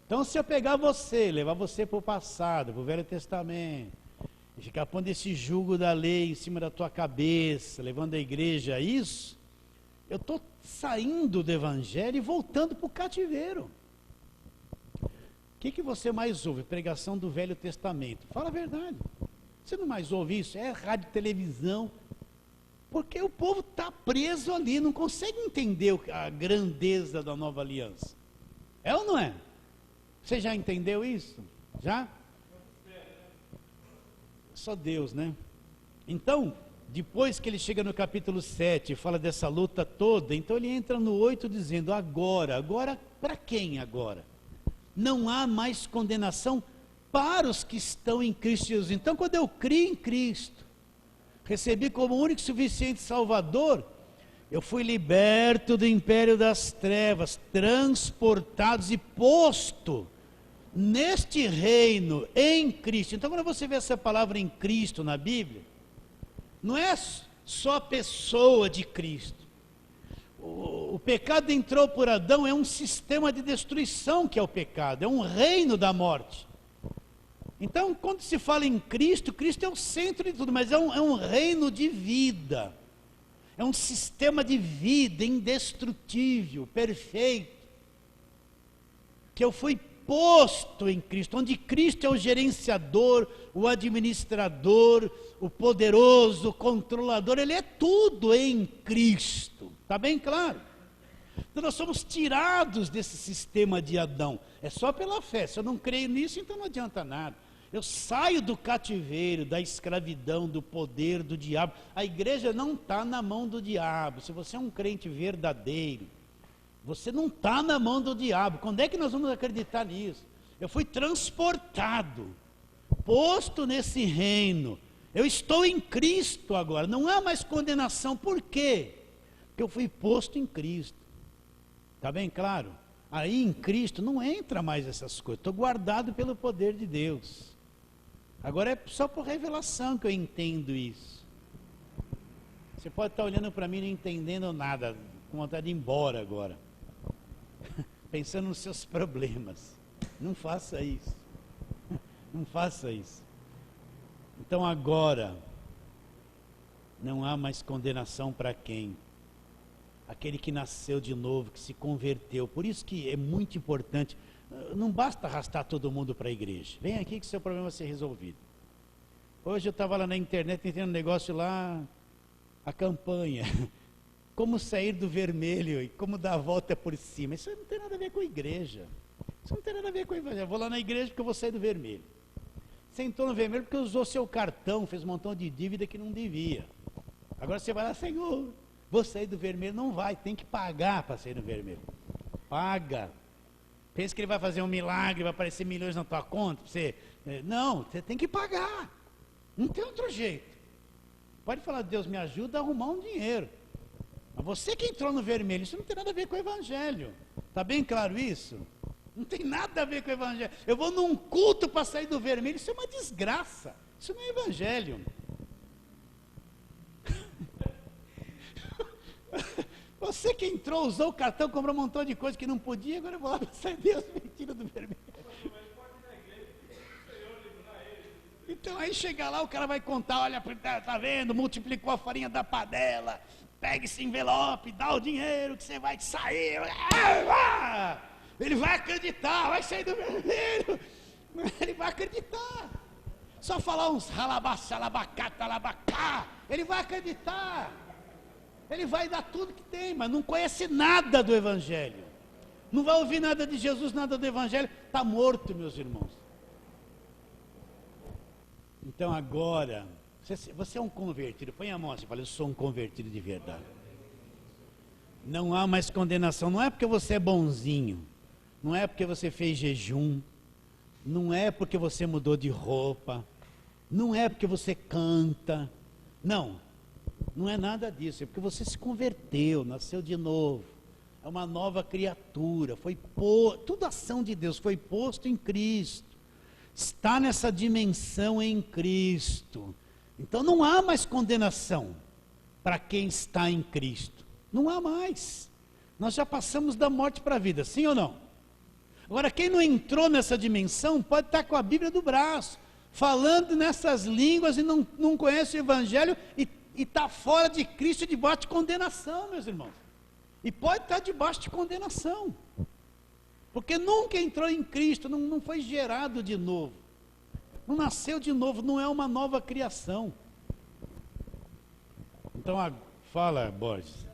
S1: Então, se eu pegar você, levar você para o passado, para o Velho Testamento, e ficar pondo esse jugo da lei em cima da tua cabeça, levando a igreja a isso, eu estou saindo do Evangelho e voltando para o cativeiro. O que você mais ouve? Pregação do Velho Testamento. Fala a verdade. Você não mais ouve isso? É rádio e televisão. Porque o povo está preso ali, não consegue entender a grandeza da nova aliança. É ou não é? Você já entendeu isso? Já? Só Deus, né? Então, depois que ele chega no capítulo 7 e fala dessa luta toda, então ele entra no 8 dizendo, agora para quem agora? Não há mais condenação para os que estão em Cristo Jesus. Então, quando eu criei em Cristo, recebi como único e suficiente Salvador, eu fui liberto do império das trevas, transportados e posto neste reino, em Cristo. Então, quando você vê essa palavra em Cristo na Bíblia, não é só a pessoa de Cristo. O pecado entrou por Adão, é um sistema de destruição que é o pecado, é um reino da morte. Então, quando se fala em Cristo, Cristo é o centro de tudo, mas é um reino de vida, é um sistema de vida indestrutível, perfeito, que eu fui posto em Cristo, onde Cristo é o gerenciador, o administrador, o poderoso, o controlador, Ele é tudo em Cristo, está bem claro? Então nós somos tirados desse sistema de Adão, é só pela fé. Se eu não creio nisso, então não adianta nada. Eu saio do cativeiro, da escravidão, do poder do diabo. A igreja não está na mão do diabo. Se você é um crente verdadeiro, você não está na mão do diabo. Quando é que nós vamos acreditar nisso? Eu fui transportado, posto nesse reino. Eu estou em Cristo agora, não há mais condenação. Por quê? Porque eu fui posto em Cristo. Está bem claro? Aí em Cristo não entra mais essas coisas. Estou guardado pelo poder de Deus. Agora é só por revelação que eu entendo isso. Você pode estar olhando para mim e não entendendo nada, com vontade de ir embora agora. Pensando nos seus problemas. Não faça isso. Não faça isso. Então agora, não há mais condenação para quem? Aquele que nasceu de novo, que se converteu. Por isso que é muito importante. Não basta arrastar todo mundo para a igreja. Vem aqui que seu problema vai ser resolvido. Hoje eu estava lá na internet entendendo um negócio lá, a campanha. Como sair do vermelho e como dar a volta por cima. Isso não tem nada a ver com a igreja. Isso não tem nada a ver com o evangelho. Eu vou lá na igreja porque eu vou sair do vermelho. Você entrou no vermelho porque usou seu cartão, fez um montão de dívida que não devia. Agora você vai lá, Senhor, vou sair do vermelho. Não vai, tem que pagar para sair do vermelho. Paga. Pensa que ele vai fazer um milagre, vai aparecer milhões na tua conta. Você, não, você tem que pagar. Não tem outro jeito. Pode falar, Deus me ajuda a arrumar um dinheiro. Mas você que entrou no vermelho, isso não tem nada a ver com o evangelho. Está bem claro isso? Não tem nada a ver com o evangelho. Eu vou num culto para sair do vermelho, isso é uma desgraça. Isso não é evangelho. Você que entrou, usou o cartão, comprou um montão de coisa que não podia, agora eu vou lá para sair Deus me tira do vermelho. Então aí chega lá, o cara vai contar, olha, tá vendo, multiplicou a farinha da panela, pega esse envelope, dá o dinheiro que você vai sair. Ele vai acreditar, vai sair do vermelho. Ele vai acreditar. Só falar uns ralabá, salabacá, talabacá, ele vai acreditar. Ele vai dar tudo que tem, mas não conhece nada do Evangelho. Não vai ouvir nada de Jesus, nada do Evangelho. Está morto, meus irmãos. Então agora, você é um convertido. Põe a mão assim, fala, eu sou um convertido de verdade. Não há mais condenação. Não é porque você é bonzinho. Não é porque você fez jejum. Não é porque você mudou de roupa. Não é porque você canta. Não. Não é nada disso. É porque você se converteu, nasceu de novo. É uma nova criatura. Tudo ação de Deus foi posto em Cristo. Está nessa dimensão em Cristo. Então não há mais condenação para quem está em Cristo. Não há mais. Nós já passamos da morte para a vida, sim ou não? Agora, quem não entrou nessa dimensão pode estar com a Bíblia do braço, falando nessas línguas e não conhece o Evangelho e está fora de Cristo, debaixo de condenação, meus irmãos. E pode estar debaixo de condenação. Porque nunca entrou em Cristo, não foi gerado de novo. Não nasceu de novo, não é uma nova criação. Então, fala, Borges.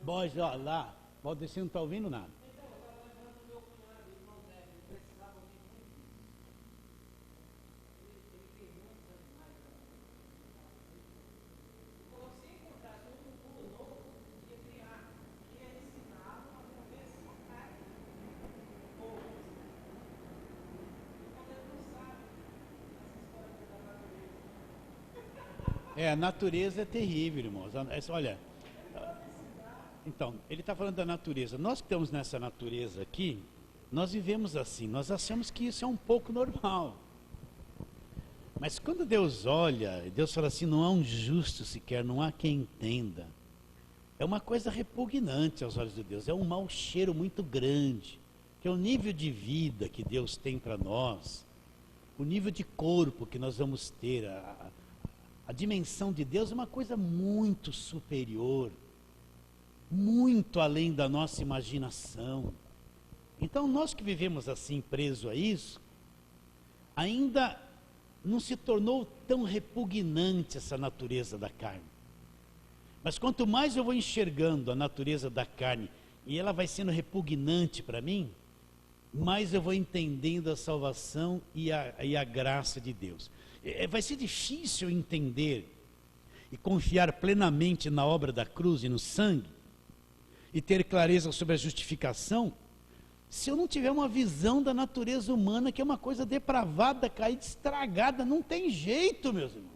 S1: Borges, ó, lá, você não está ouvindo nada. A natureza é terrível, irmãos. Olha, então, ele está falando da natureza. Nós que estamos nessa natureza aqui, nós vivemos assim, nós achamos que isso é um pouco normal. Mas quando Deus olha, Deus fala assim, não há um justo sequer, não há quem entenda. É uma coisa repugnante aos olhos de Deus, é um mau cheiro muito grande, que é o nível de vida que Deus tem para nós, o nível de corpo que nós vamos ter, a dimensão de Deus é uma coisa muito superior, muito além da nossa imaginação. Então nós que vivemos assim, preso a isso, ainda não se tornou tão repugnante essa natureza da carne. Mas quanto mais eu vou enxergando a natureza da carne, e ela vai sendo repugnante para mim, mais eu vou entendendo a salvação e a graça de Deus. Vai ser difícil entender e confiar plenamente na obra da cruz e no sangue, e ter clareza sobre a justificação, se eu não tiver uma visão da natureza humana, que é uma coisa depravada, caída, estragada. Não tem jeito, meus irmãos.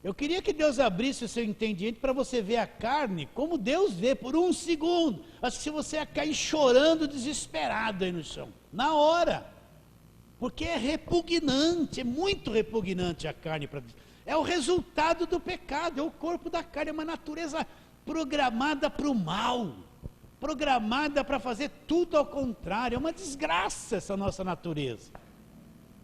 S1: Eu queria que Deus abrisse o seu entendimento para você ver a carne como Deus vê por um segundo. Acho que se você ia cair chorando, desesperado aí no chão, na hora. Porque é repugnante, é muito repugnante a carne. É o resultado do pecado, é o corpo da carne, é uma natureza programada para o mal, programada para fazer tudo ao contrário. É uma desgraça essa nossa natureza.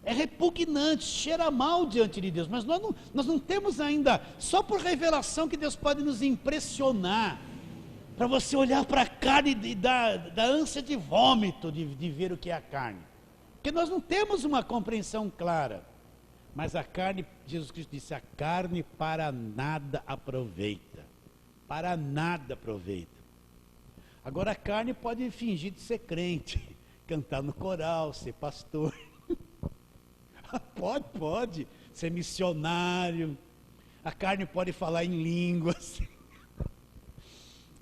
S1: É repugnante, cheira mal diante de Deus, mas nós não temos ainda, só por revelação que Deus pode nos impressionar, para você olhar para a carne e dar ânsia de vômito de ver o que é a carne. Porque nós não temos uma compreensão clara. Mas a carne, Jesus Cristo disse, a carne para nada aproveita. Para nada aproveita. Agora a carne pode fingir de ser crente, cantar no coral, ser pastor. Pode ser missionário. A carne pode falar em línguas.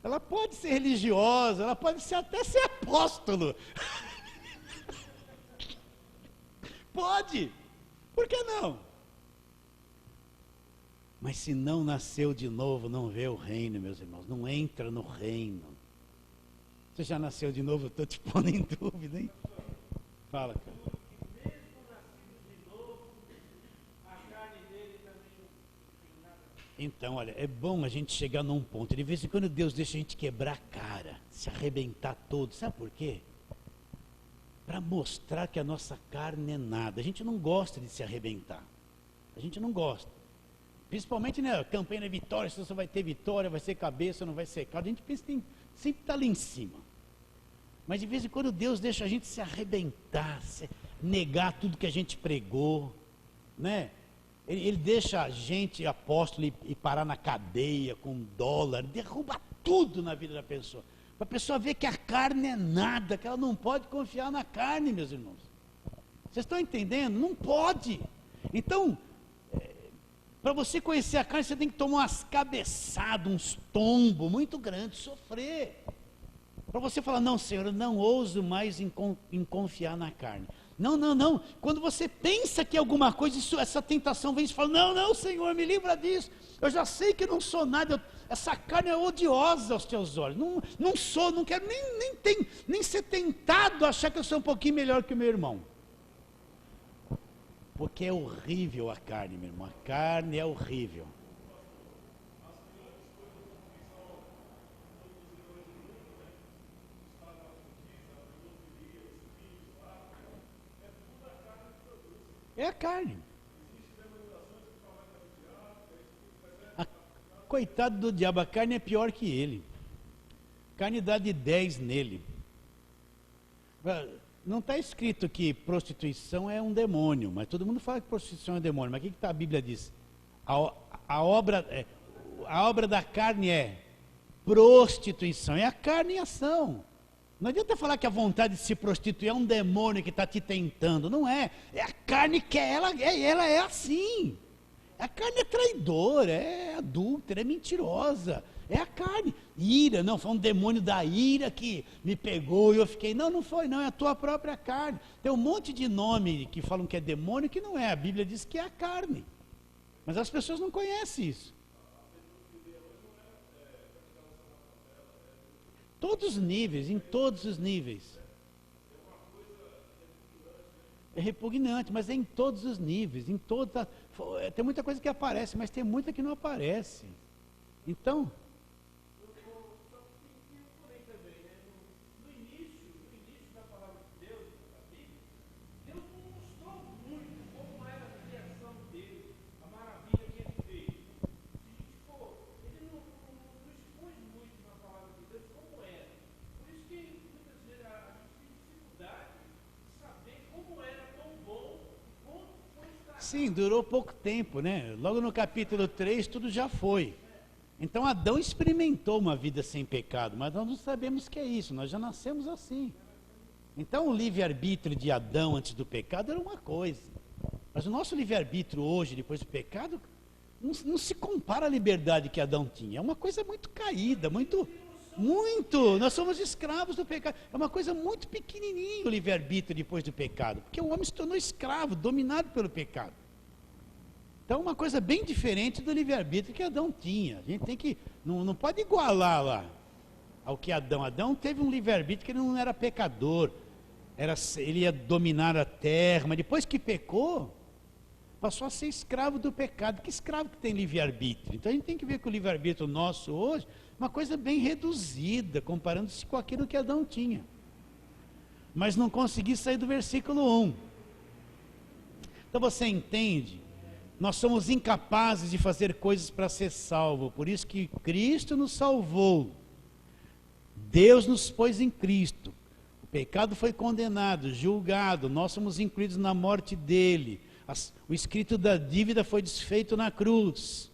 S1: Ela pode ser religiosa, ela pode até ser apóstolo. Pode, por que não? Mas se não nasceu de novo, não vê o reino, meus irmãos, não entra no reino. Você já nasceu de novo? Eu estou te pondo em dúvida, hein? Fala, cara. Então, olha, é bom a gente chegar num ponto. De vez em quando Deus deixa a gente quebrar a cara, se arrebentar todo. Sabe por quê? Para mostrar que a nossa carne é nada. A gente não gosta de se arrebentar. A gente não gosta. Principalmente, né, campanha da vitória, se você vai ter vitória, vai ser cabeça, não vai ser cauda. A gente pensa que sempre está ali em cima. Mas de vez em quando Deus deixa a gente se arrebentar, negar tudo que a gente pregou, né? Ele deixa a gente, apóstolo, ir parar na cadeia com dólar, derruba tudo na vida da pessoa. Para a pessoa ver que a carne é nada, que ela não pode confiar na carne, meus irmãos. Vocês estão entendendo? Não pode. Então, para você conhecer a carne, você tem que tomar umas cabeçadas, uns tombos muito grandes, sofrer. Para você falar, não, Senhor, eu não ouso mais em confiar na carne. Não, não, não. Quando você pensa que é alguma coisa, essa tentação vem e fala, não, não, Senhor, me livra disso. Eu já sei que não sou nada, essa carne é odiosa aos teus olhos. Não sou, não quero nem ser tentado a achar que eu sou um pouquinho melhor que o meu irmão. Porque é horrível a carne, meu irmão. A carne é horrível. É a carne. Coitado do diabo, a carne é pior que ele. A carne dá de 10 nele. Não está escrito que prostituição é um demônio, mas todo mundo fala que prostituição é um demônio. Mas o que a Bíblia diz? A obra da carne é prostituição, é a carne em ação. Não adianta falar que a vontade de se prostituir é um demônio que está te tentando, não é. É a carne que ela é assim. A carne é traidora, é adúltera, é mentirosa. É a carne. Ira, não, foi um demônio da ira que me pegou e eu fiquei. Não, não foi, não, é a tua própria carne. Tem um monte de nome que falam que é demônio que não é. A Bíblia diz que é a carne. Mas as pessoas não conhecem isso. Todos os níveis, em todos os níveis. É repugnante, mas é em todos os níveis, tem muita coisa que aparece, mas tem muita que não aparece. Então, sim, durou pouco tempo, né? Logo no capítulo 3, tudo já foi. Então Adão experimentou uma vida sem pecado, mas nós não sabemos o que é isso, nós já nascemos assim. Então o livre-arbítrio de Adão antes do pecado era uma coisa, mas o nosso livre-arbítrio hoje, depois do pecado, não se compara à liberdade que Adão tinha. É uma coisa muito caída, muito, nós somos escravos do pecado. É uma coisa muito pequenininha o livre-arbítrio depois do pecado, porque o homem se tornou escravo, dominado pelo pecado. Então, uma coisa bem diferente do livre-arbítrio que Adão tinha. A gente tem que, não pode igualar lá ao que Adão teve um livre-arbítrio que ele não era pecador, ele ia dominar a terra, mas depois que pecou, passou a ser escravo do pecado. Que escravo que tem livre-arbítrio? Então a gente tem que ver que o livre-arbítrio nosso hoje é uma coisa bem reduzida, comparando-se com aquilo que Adão tinha. Mas não consegui sair do versículo 1. Então você entende? Nós somos incapazes de fazer coisas para ser salvo, por isso que Cristo nos salvou. Deus nos pôs em Cristo. O pecado foi condenado, julgado, nós somos incluídos na morte dele. O escrito da dívida foi desfeito na cruz.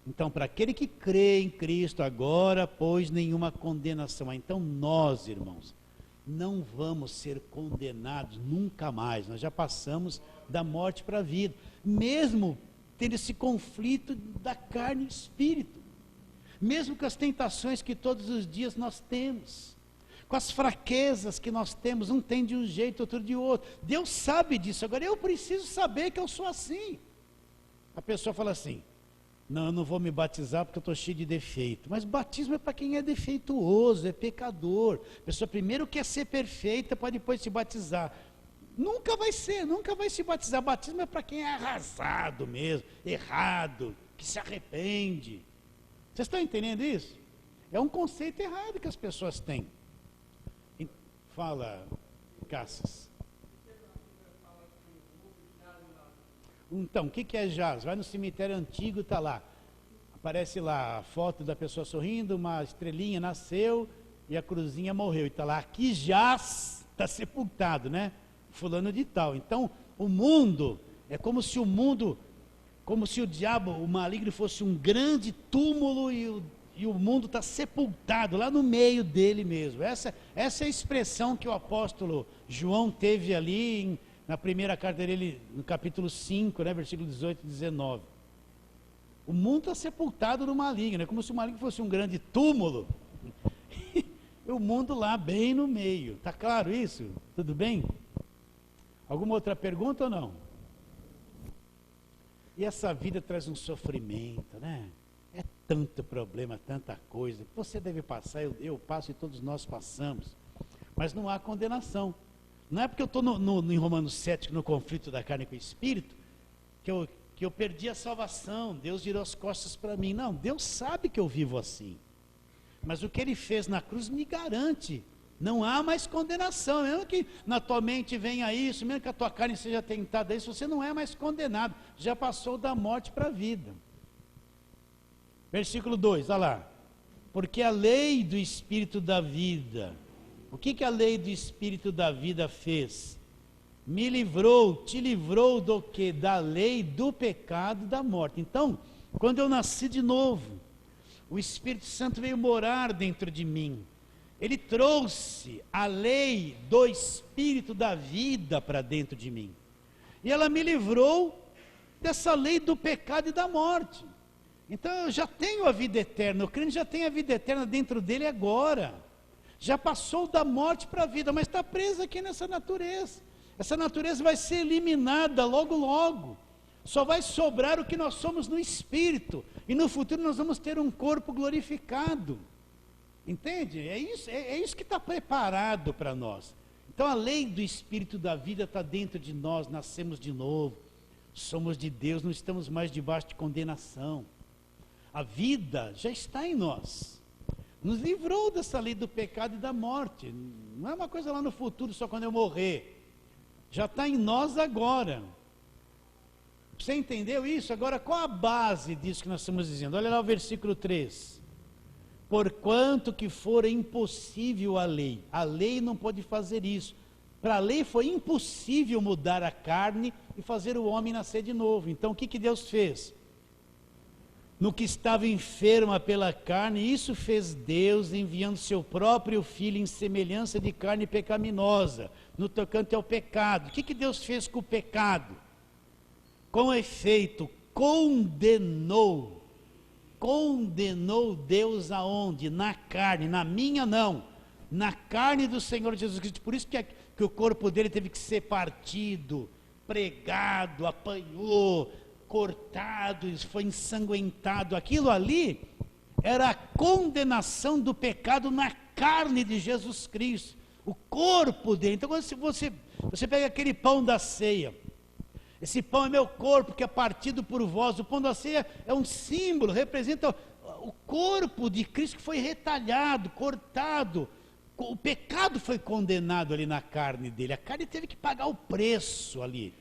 S1: Então, para aquele que crê em Cristo agora, pois nenhuma condenação. Então nós, irmãos, não vamos ser condenados nunca mais. Nós já passamos da morte para a vida, mesmo tendo esse conflito da carne e espírito, mesmo com as tentações que todos os dias nós temos, com as fraquezas que nós temos, um tem de um jeito, outro de outro. Deus sabe disso. Agora eu preciso saber que eu sou assim. A pessoa fala assim: não, eu não vou me batizar porque eu estou cheio de defeito. Mas batismo é para quem é defeituoso, é pecador. A pessoa primeiro quer ser perfeita para depois se batizar. Nunca vai se batizar. Batismo é para quem é arrasado mesmo, errado, que se arrepende. Vocês estão entendendo isso? É um conceito errado que as pessoas têm. Fala, Cassius. Então, o que é jaz? Vai no cemitério antigo, está lá. Aparece lá a foto da pessoa sorrindo, uma estrelinha nasceu e a cruzinha morreu. E está lá, aqui jaz, está sepultado, né? Fulano de tal. Então, o mundo, é como se o diabo, o maligno, fosse um grande túmulo e o mundo está sepultado lá no meio dele mesmo. Essa é a expressão que o apóstolo João teve ali na primeira carta dele, no capítulo 5, né, versículo 18 e 19. O mundo está sepultado no maligno, é como se o maligno fosse um grande túmulo. E o mundo lá bem no meio. Está claro isso? Tudo bem? Alguma outra pergunta ou não? E essa vida traz um sofrimento, né? É tanto problema, tanta coisa. Você deve passar, eu passo e todos nós passamos. Mas não há condenação. Não é porque eu estou em Romanos 7, no conflito da carne com o espírito, que eu perdi a salvação, Deus virou as costas para mim. Não, Deus sabe que eu vivo assim. Mas o que Ele fez na cruz me garante. Não há mais condenação, mesmo que na tua mente venha isso, mesmo que a tua carne seja tentada a isso, você não é mais condenado, já passou da morte para a vida. Versículo 2, olha lá. Porque a lei do Espírito da vida, o que a lei do Espírito da vida fez? Me livrou, te livrou do que? Da lei do pecado e da morte. Então, quando eu nasci de novo, o Espírito Santo veio morar dentro de mim. Ele trouxe a lei do Espírito da vida para dentro de mim. E ela me livrou dessa lei do pecado e da morte. Então eu já tenho a vida eterna, o crente já tem a vida eterna dentro dele agora. Já passou da morte para a vida, mas está preso aqui nessa natureza. Essa natureza vai ser eliminada logo logo. Só vai sobrar o que nós somos no Espírito. E no futuro nós vamos ter um corpo glorificado. Entende? É isso que está preparado para nós. Então a lei do Espírito da vida está dentro de nós, nascemos de novo, somos de Deus, não estamos mais debaixo de condenação. A vida já está em nós, nos livrou dessa lei do pecado e da morte. Não é uma coisa lá no futuro, só quando eu morrer, já está em nós agora. Você entendeu isso? Agora qual a base disso que nós estamos dizendo? Olha lá o versículo 3. Porquanto que for impossível a lei não pode fazer isso. Para a lei foi impossível mudar a carne e fazer o homem nascer de novo. Então o que Deus fez? No que estava enferma pela carne, isso fez Deus, enviando seu próprio Filho em semelhança de carne pecaminosa, no tocante ao pecado. O que Deus fez com o pecado? Com efeito, condenou Deus aonde? Na carne, na minha não, na carne do Senhor Jesus Cristo. Por isso que o corpo dele teve que ser partido, pregado, apanhou, cortado, foi ensanguentado. Aquilo ali era a condenação do pecado na carne de Jesus Cristo, o corpo dele. Então quando você pega aquele pão da ceia, esse pão é meu corpo que é partido por vós. O pão da ceia é um símbolo, representa o corpo de Cristo que foi retalhado, cortado. O pecado foi condenado ali na carne dele. A carne teve que pagar o preço ali.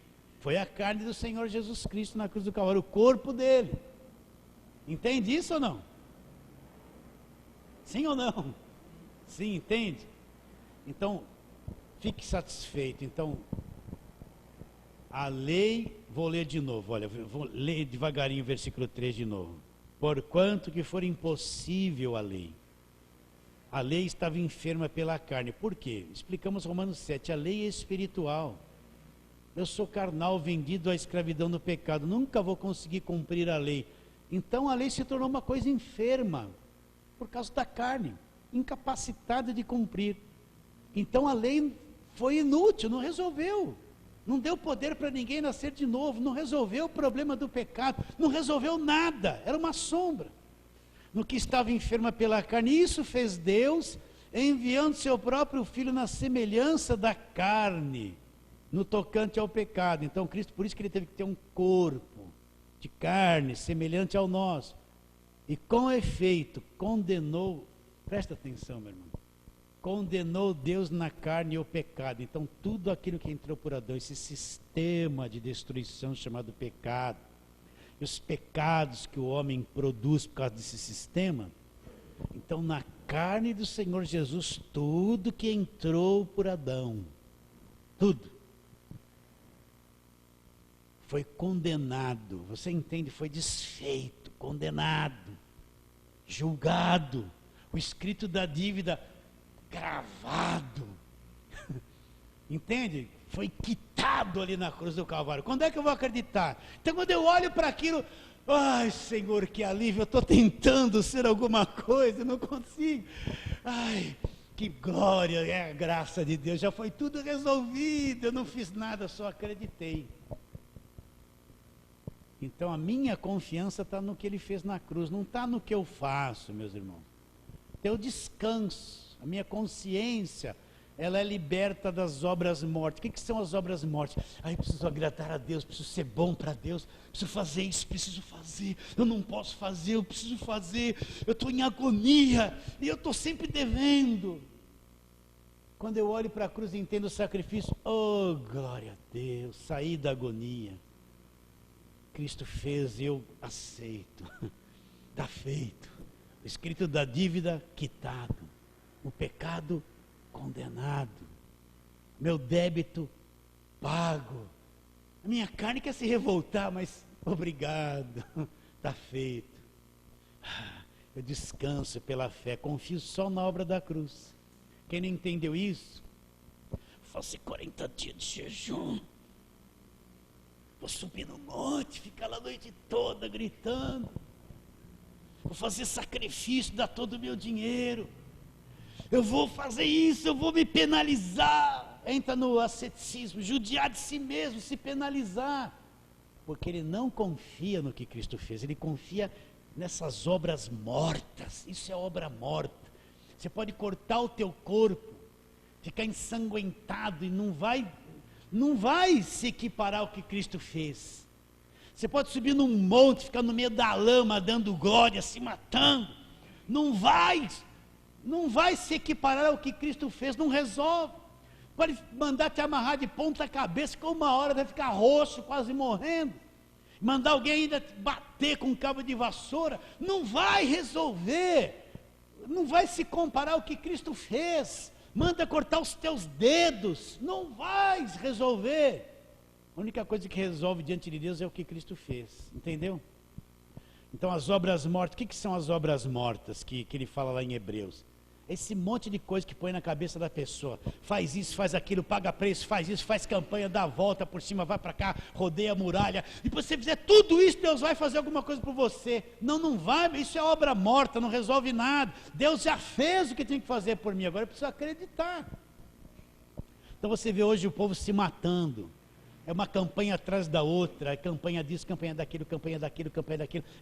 S1: Foi a carne do Senhor Jesus Cristo na cruz do Calvário, o corpo dele. Entende isso ou não? Sim ou não? Sim, entende? Então, fique satisfeito. Então, a lei, vou ler de novo, olha, vou ler devagarinho o versículo 3 de novo. Porquanto que for impossível a lei estava enferma pela carne. Por quê? Explicamos Romanos 7, a lei é espiritual. Eu sou carnal, vendido à escravidão do pecado, nunca vou conseguir cumprir a lei. Então a lei se tornou uma coisa enferma, por causa da carne, incapacitada de cumprir. Então a lei foi inútil, não resolveu. Não deu poder para ninguém nascer de novo, não resolveu o problema do pecado, não resolveu nada, era uma sombra. No que estava enferma pela carne, isso fez Deus, enviando seu próprio Filho na semelhança da carne, no tocante ao pecado. Então Cristo, por isso que ele teve que ter um corpo, de carne, semelhante ao nosso. E com efeito, condenou, presta atenção, meu irmão, condenou Deus na carne o pecado. Então, tudo aquilo que entrou por Adão, esse sistema de destruição chamado pecado, e os pecados que o homem produz por causa desse sistema, então, na carne do Senhor Jesus, tudo que entrou por Adão, tudo, foi condenado, você entende? Foi desfeito, condenado, julgado, o escrito da dívida cravado, entende? Foi quitado ali na cruz do Calvário. Quando é que eu vou acreditar? Então, quando eu olho para aquilo, ai, Senhor, que alívio, eu estou tentando ser alguma coisa, não consigo. Ai, que glória, é a graça de Deus, já foi tudo resolvido, eu não fiz nada, só acreditei. Então a minha confiança está no que Ele fez na cruz, não está no que eu faço, meus irmãos. Eu descanso, a minha consciência, ela é liberta das obras mortas. O que são as obras mortas? Eu preciso agradar a Deus, preciso ser bom para Deus, preciso fazer isso, preciso fazer, eu não posso fazer, eu preciso fazer, eu estou em agonia, e eu estou sempre devendo. Quando eu olho para a cruz e entendo o sacrifício, oh glória a Deus, saí da agonia, Cristo fez e eu aceito, está feito, o escrito da dívida quitado, o pecado condenado, meu débito pago, a minha carne quer se revoltar, mas obrigado, está feito. Eu descanso pela fé, confio só na obra da cruz. Quem não entendeu isso, faça 40 dias de jejum, vou subir no monte, ficar lá a noite toda gritando, vou fazer sacrifício, dar todo o meu dinheiro, eu vou fazer isso, eu vou me penalizar, entra no asceticismo, judiar de si mesmo, se penalizar, porque ele não confia no que Cristo fez, ele confia nessas obras mortas. Isso é obra morta. Você pode cortar o teu corpo, ficar ensanguentado e não vai se equiparar ao que Cristo fez. Você pode subir num monte, ficar no meio da lama, dando glória, se matando, não vai se equiparar ao que Cristo fez, não resolve. Pode mandar te amarrar de ponta cabeça, que uma hora vai ficar roxo, quase morrendo, mandar alguém ainda bater com um cabo de vassoura, não vai resolver, não vai se comparar ao que Cristo fez. Manda cortar os teus dedos, não vai resolver. A única coisa que resolve diante de Deus é o que Cristo fez, entendeu? Então as obras mortas, o que são as obras mortas que ele fala lá em Hebreus? Esse monte de coisa que põe na cabeça da pessoa, faz isso, faz aquilo, paga preço, faz isso, faz campanha, dá a volta por cima, vai para cá, rodeia a muralha, e se você fizer tudo isso, Deus vai fazer alguma coisa por você. Não vai, isso é obra morta, não resolve nada. Deus já fez o que tem que fazer por mim, agora eu preciso acreditar. Então você vê hoje o povo se matando, é uma campanha atrás da outra, é campanha disso, campanha daquilo,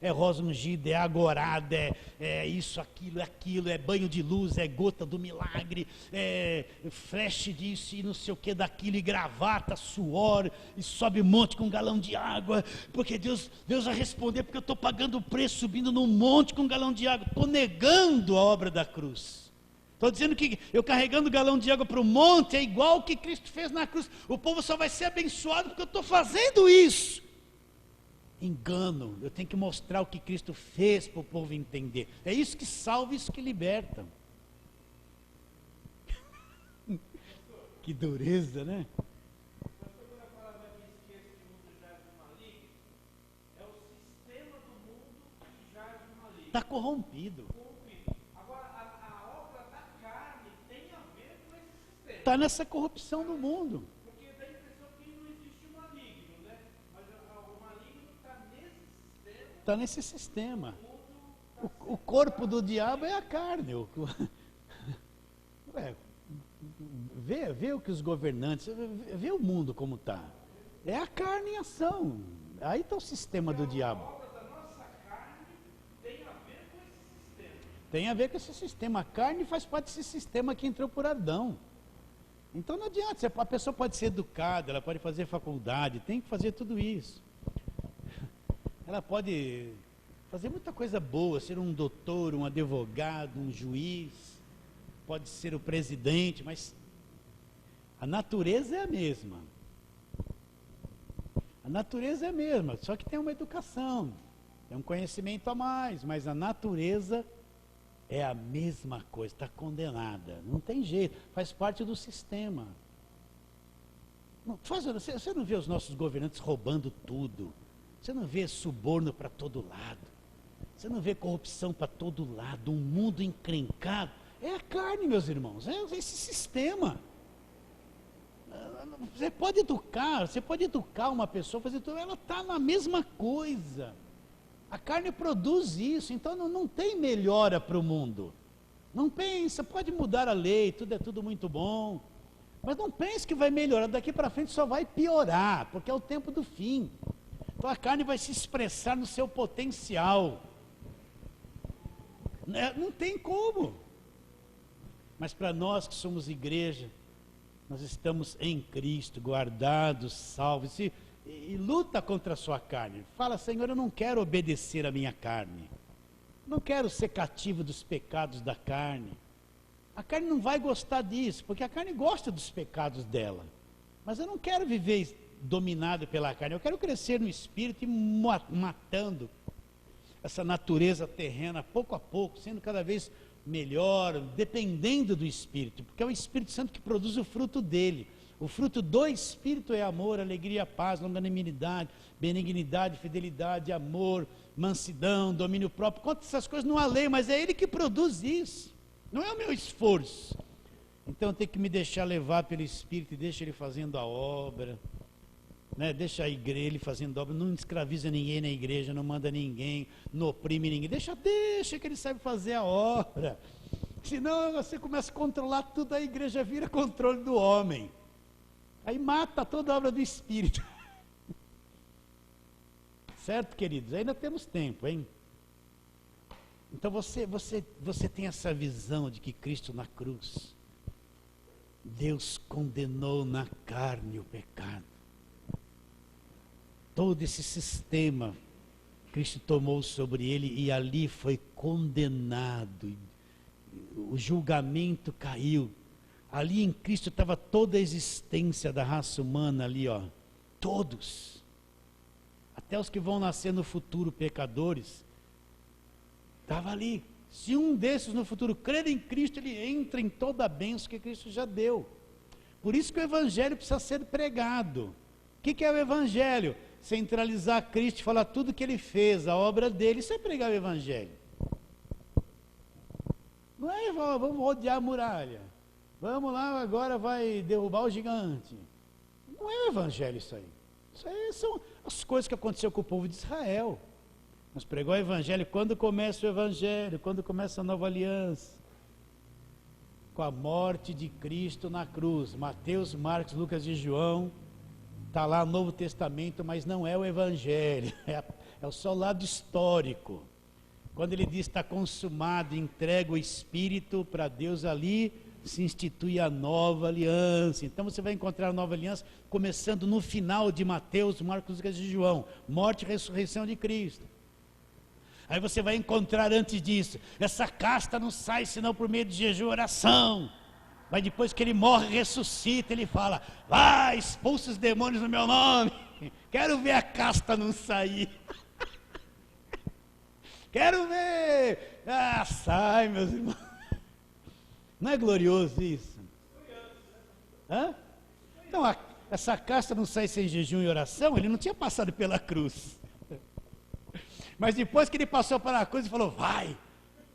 S1: é rosa ungida, é agorada, é isso, aquilo, é banho de luz, é gota do milagre, é flash disso e não sei o que daquilo, e gravata, suor, e sobe um monte com um galão de água, porque Deus vai responder, porque eu estou pagando o preço, subindo num monte com um galão de água, estou negando a obra da cruz. Estou dizendo que eu carregando galão de água para o monte é igual o que Cristo fez na cruz. O povo só vai ser abençoado porque eu estou fazendo isso. Engano, eu tenho que mostrar o que Cristo fez para o povo entender. É isso que salva, isso que liberta. Que dureza, né? Está corrompido. Está nessa corrupção do mundo.
S2: Porque dá a impressão que não existe o maligno, né? Mas o maligno está nesse sistema.
S1: Está nesse sistema. O corpo do diabo é a carne. Vê o que os governantes, vê o mundo como está. É a carne em ação. Aí está o sistema do diabo.
S2: A obra da nossa carne tem a ver com esse sistema.
S1: Tem a ver com esse sistema. A carne faz parte desse sistema que entrou por Adão. Então não adianta, a pessoa pode ser educada, ela pode fazer faculdade, tem que fazer tudo isso. ela pode fazer muita coisa boa, ser um doutor, um advogado, um juiz, pode ser o presidente, mas a natureza é a mesma. A natureza é a mesma, só que tem uma educação, tem um conhecimento a mais, mas a natureza é a mesma coisa, está condenada, não tem jeito, faz parte do sistema. Você não vê os nossos governantes roubando tudo, você não vê suborno para todo lado, você não vê corrupção para todo lado, um mundo encrencado, é a carne, meus irmãos, é esse sistema. Você pode educar uma pessoa, fazer tudo, ela está na mesma coisa. A carne produz isso, então não tem melhora para o mundo. Não pensa, pode mudar a lei, tudo é tudo muito bom, mas não pense que vai melhorar, daqui para frente só vai piorar, porque é o tempo do fim. Então a carne vai se expressar no seu potencial. Não tem como. Mas para nós que somos igreja, nós estamos em Cristo, guardados, salvos, e luta contra a sua carne. Fala, Senhor, eu não quero obedecer à minha carne. Não quero ser cativo dos pecados da carne. A carne não vai gostar disso, porque a carne gosta dos pecados dela. Mas eu não quero viver dominado pela carne, eu quero crescer no Espírito e matando essa natureza terrena, pouco a pouco, sendo cada vez melhor, dependendo do Espírito, porque é o Espírito Santo que produz o fruto dele. O fruto do Espírito é amor, alegria, paz, longanimidade, benignidade, fidelidade, amor, mansidão, domínio próprio. Conta essas coisas não há lei, mas é ele que produz isso, não é o meu esforço. Então eu tenho que me deixar levar pelo Espírito e deixa ele fazendo a obra, né? Deixa a igreja ele fazendo a obra, não escraviza ninguém na igreja, não manda ninguém, não oprime ninguém, deixa que ele sabe fazer a obra. Senão você começa a controlar tudo, a igreja vira controle do homem, aí mata toda a obra do Espírito. Certo, queridos? Ainda temos tempo, hein? Então você tem essa visão de que Cristo na cruz, Deus condenou na carne o pecado. Todo esse sistema, Cristo tomou sobre ele e ali foi condenado. O julgamento caiu. Ali em Cristo estava toda a existência da raça humana ali, ó. Todos. Até os que vão nascer no futuro pecadores. Estava ali. Se um desses no futuro crer em Cristo, ele entra em toda a bênção que Cristo já deu. Por isso que o Evangelho precisa ser pregado. O que é o Evangelho? Centralizar Cristo e falar tudo que ele fez, a obra dele, isso é pregar o Evangelho. Não é, vamos rodear a muralha, vamos lá, agora vai derrubar o gigante. Não é o Evangelho isso aí. Isso aí são as coisas que aconteceu com o povo de Israel. Mas pregou o Evangelho, quando começa o Evangelho, quando começa a nova aliança, com a morte de Cristo na cruz. Mateus, Marcos, Lucas e João, está lá no Novo Testamento, mas não é o Evangelho, é o seu lado histórico. Quando ele diz está consumado, entrega o Espírito para Deus, ali se institui a nova aliança. Então você vai encontrar a nova aliança começando no final de Mateus, Marcos, Lucas e João, morte e ressurreição de Cristo. Aí você vai encontrar antes disso, essa casta não sai senão por meio de jejum e oração. Mas depois que ele morre, ressuscita, ele fala, vai, expulsa os demônios no meu nome. Quero ver a casta não sair. Quero ver. Ah, sai, meus irmãos. Não é glorioso isso? Hã? Então, essa casta não sai sem jejum e oração, ele não tinha passado pela cruz. Mas depois que ele passou pela cruz, ele falou, vai,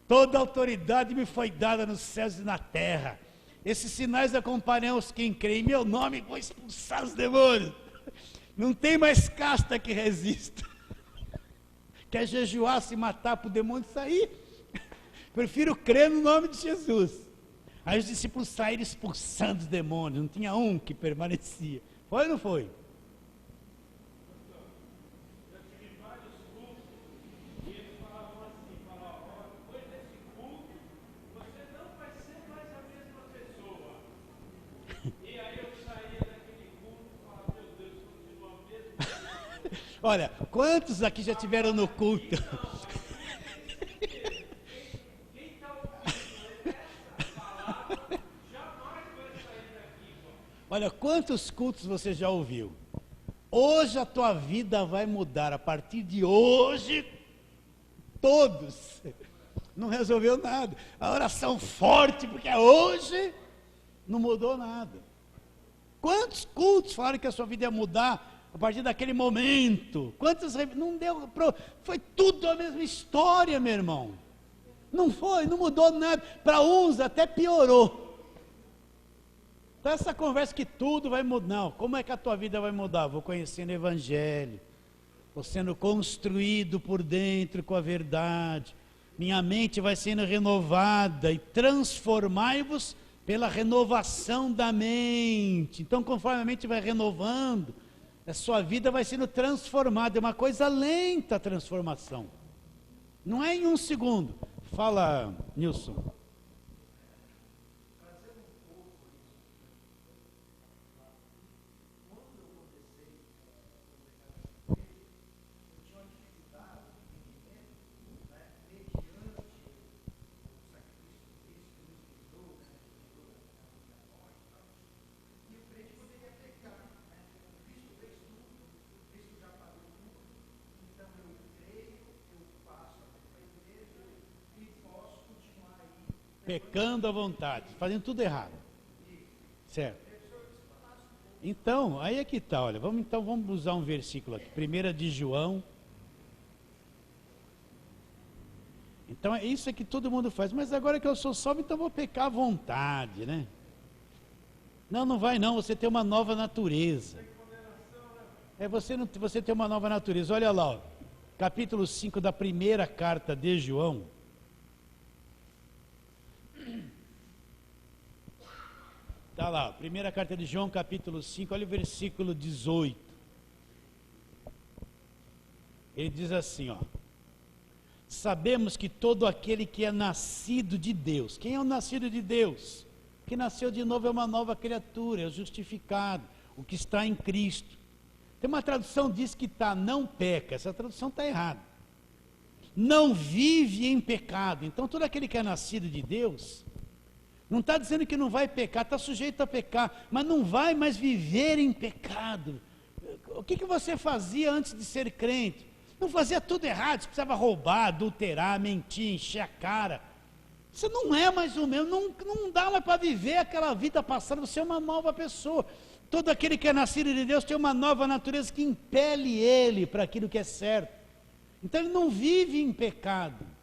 S1: toda autoridade me foi dada nos céus e na terra. Esses sinais acompanham os que creem em meu nome, vou expulsar os demônios. Não tem mais casta que resista. Quer jejuar, se matar para o demônio sair? Prefiro crer no nome de Jesus. Aí os discípulos saíram expulsando os demônios, não tinha um que permanecia. Foi ou não foi? Olha, quantos aqui já tiveram no culto? Olha, quantos cultos você já ouviu? Hoje a tua vida vai mudar, a partir de hoje, todos. Não resolveu nada. A oração forte, porque hoje não mudou nada. Quantos cultos falaram que a sua vida ia mudar a partir daquele momento? Quantos não deu, foi tudo a mesma história, meu irmão. Não foi, não mudou nada. Para uns até piorou. Então essa conversa que tudo vai mudar, não, como é que a tua vida vai mudar? Vou conhecendo o Evangelho, vou sendo construído por dentro com a verdade, minha mente vai sendo renovada, e transformai-vos pela renovação da mente. Então conforme a mente vai renovando, a sua vida vai sendo transformada, é uma coisa lenta a transformação, não é em um segundo. Fala, Nilson. Pecando à vontade, fazendo tudo errado, certo? Então, aí é que está, olha, vamos usar um versículo aqui, 1 de João. Então é isso que todo mundo faz, mas agora que eu sou salvo, então vou pecar à vontade, né? Não, não vai não, você tem uma nova natureza. Você tem uma nova natureza, olha lá, ó, capítulo 5 da primeira carta de João. Está lá, primeira carta de João, capítulo 5, olha o versículo 18. Ele diz assim, ó: sabemos que todo aquele que é nascido de Deus, quem é o nascido de Deus? Que nasceu de novo é uma nova criatura, é o justificado, o que está em Cristo. Tem uma tradução que diz que está, não peca, essa tradução está errada. Não vive em pecado. Então todo aquele que é nascido de Deus, não está dizendo que não vai pecar, está sujeito a pecar, mas não vai mais viver em pecado. O que você fazia antes de ser crente? Não fazia tudo errado, você precisava roubar, adulterar, mentir, encher a cara. Você não é mais o mesmo, não dá mais para viver aquela vida passada, você é uma nova pessoa. Todo aquele que é nascido de Deus tem uma nova natureza que impele ele para aquilo que é certo. Então ele não vive em pecado.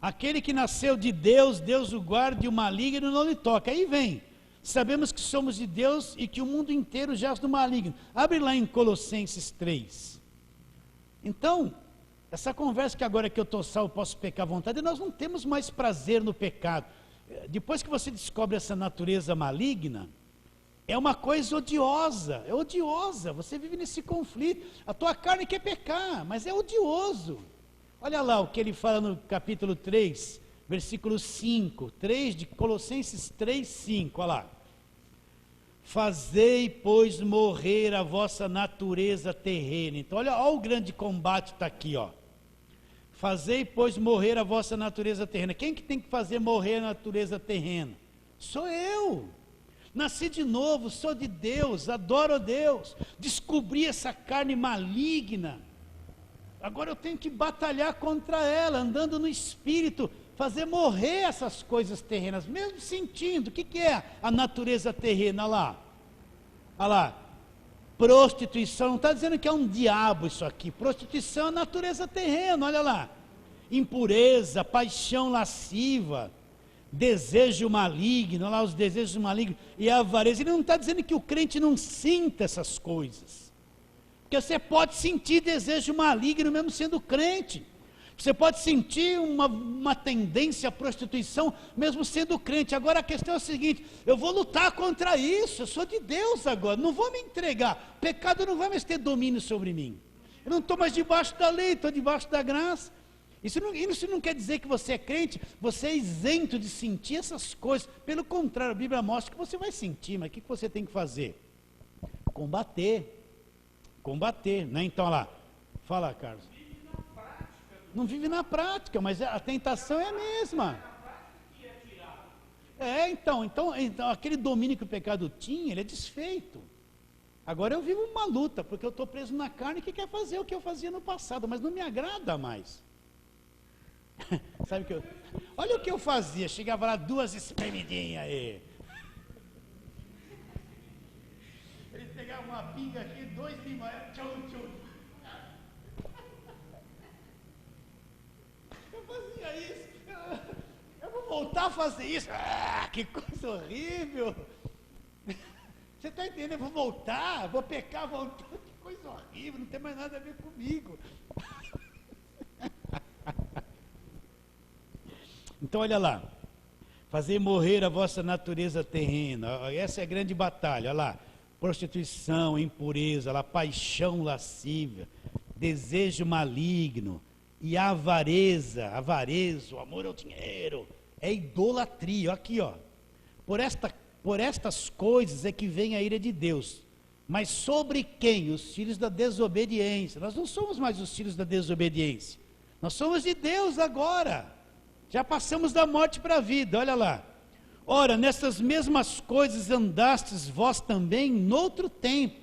S1: Aquele que nasceu de Deus, Deus o guarda, e o maligno não lhe toca. Aí vem, sabemos que somos de Deus e que o mundo inteiro jaz do maligno. Abre lá em Colossenses 3. Então, essa conversa que agora que eu estou salvo, posso pecar à vontade, nós não temos mais prazer no pecado. Depois que você descobre essa natureza maligna, é uma coisa odiosa, é odiosa, você vive nesse conflito. A tua carne quer pecar, mas é odioso. Olha lá o que ele fala no capítulo 3, versículo 5, 3 de Colossenses 3, 5, olha lá. Fazei, pois, morrer a vossa natureza terrena. Então, olha o grande combate está aqui, ó. Fazei, pois, morrer a vossa natureza terrena. Quem que tem que fazer morrer a natureza terrena? Sou eu. Nasci de novo, sou de Deus, adoro a Deus. Descobri essa carne maligna. Agora eu tenho que batalhar contra ela, andando no Espírito, fazer morrer essas coisas terrenas, mesmo sentindo. O que é a natureza terrena? Olha lá, prostituição, não está dizendo que é um diabo isso aqui, prostituição é a natureza terrena, olha lá, impureza, paixão lasciva, desejo maligno, olha lá os desejos malignos, e a avareza. Ele não está dizendo que o crente não sinta essas coisas, porque você pode sentir desejo maligno mesmo sendo crente. Você pode sentir uma tendência à prostituição mesmo sendo crente. Agora a questão é a seguinte: eu vou lutar contra isso, eu sou de Deus agora, não vou me entregar. Pecado não vai mais ter domínio sobre mim. Eu não estou mais debaixo da lei, estou debaixo da graça. Isso não quer dizer que você é crente, você é isento de sentir essas coisas. Pelo contrário, a Bíblia mostra que você vai sentir, mas o que você tem que fazer? Combater combater, né? Então, olha lá, fala, Carlos. Não vive na prática, mas a tentação é a mesma. Então, aquele domínio que o pecado tinha, ele é desfeito. Agora eu vivo uma luta, porque eu estou preso na carne que quer fazer o que eu fazia no passado, mas não me agrada mais. Sabe que olha o que eu fazia, chegava lá 2 espremidinhas aí. Eles pegavam uma pinga aqui, 2 limões, tchum. Eu fazia isso. Eu vou voltar a fazer isso. Que coisa horrível. Você está entendendo? Eu vou voltar, vou pecar, voltar. Que coisa horrível, não tem mais nada a ver comigo. Então olha lá, fazer morrer a vossa natureza terrena, essa é a grande batalha, olha lá, prostituição, impureza, olha lá, paixão lascívia, desejo maligno e avareza, o amor ao dinheiro, é idolatria, aqui ó, por estas coisas é que vem a ira de Deus, mas sobre quem? Os filhos da desobediência. Nós não somos mais os filhos da desobediência, nós somos de Deus agora. Já passamos da morte para a vida, olha lá. Ora, nessas mesmas coisas andastes vós também noutro tempo.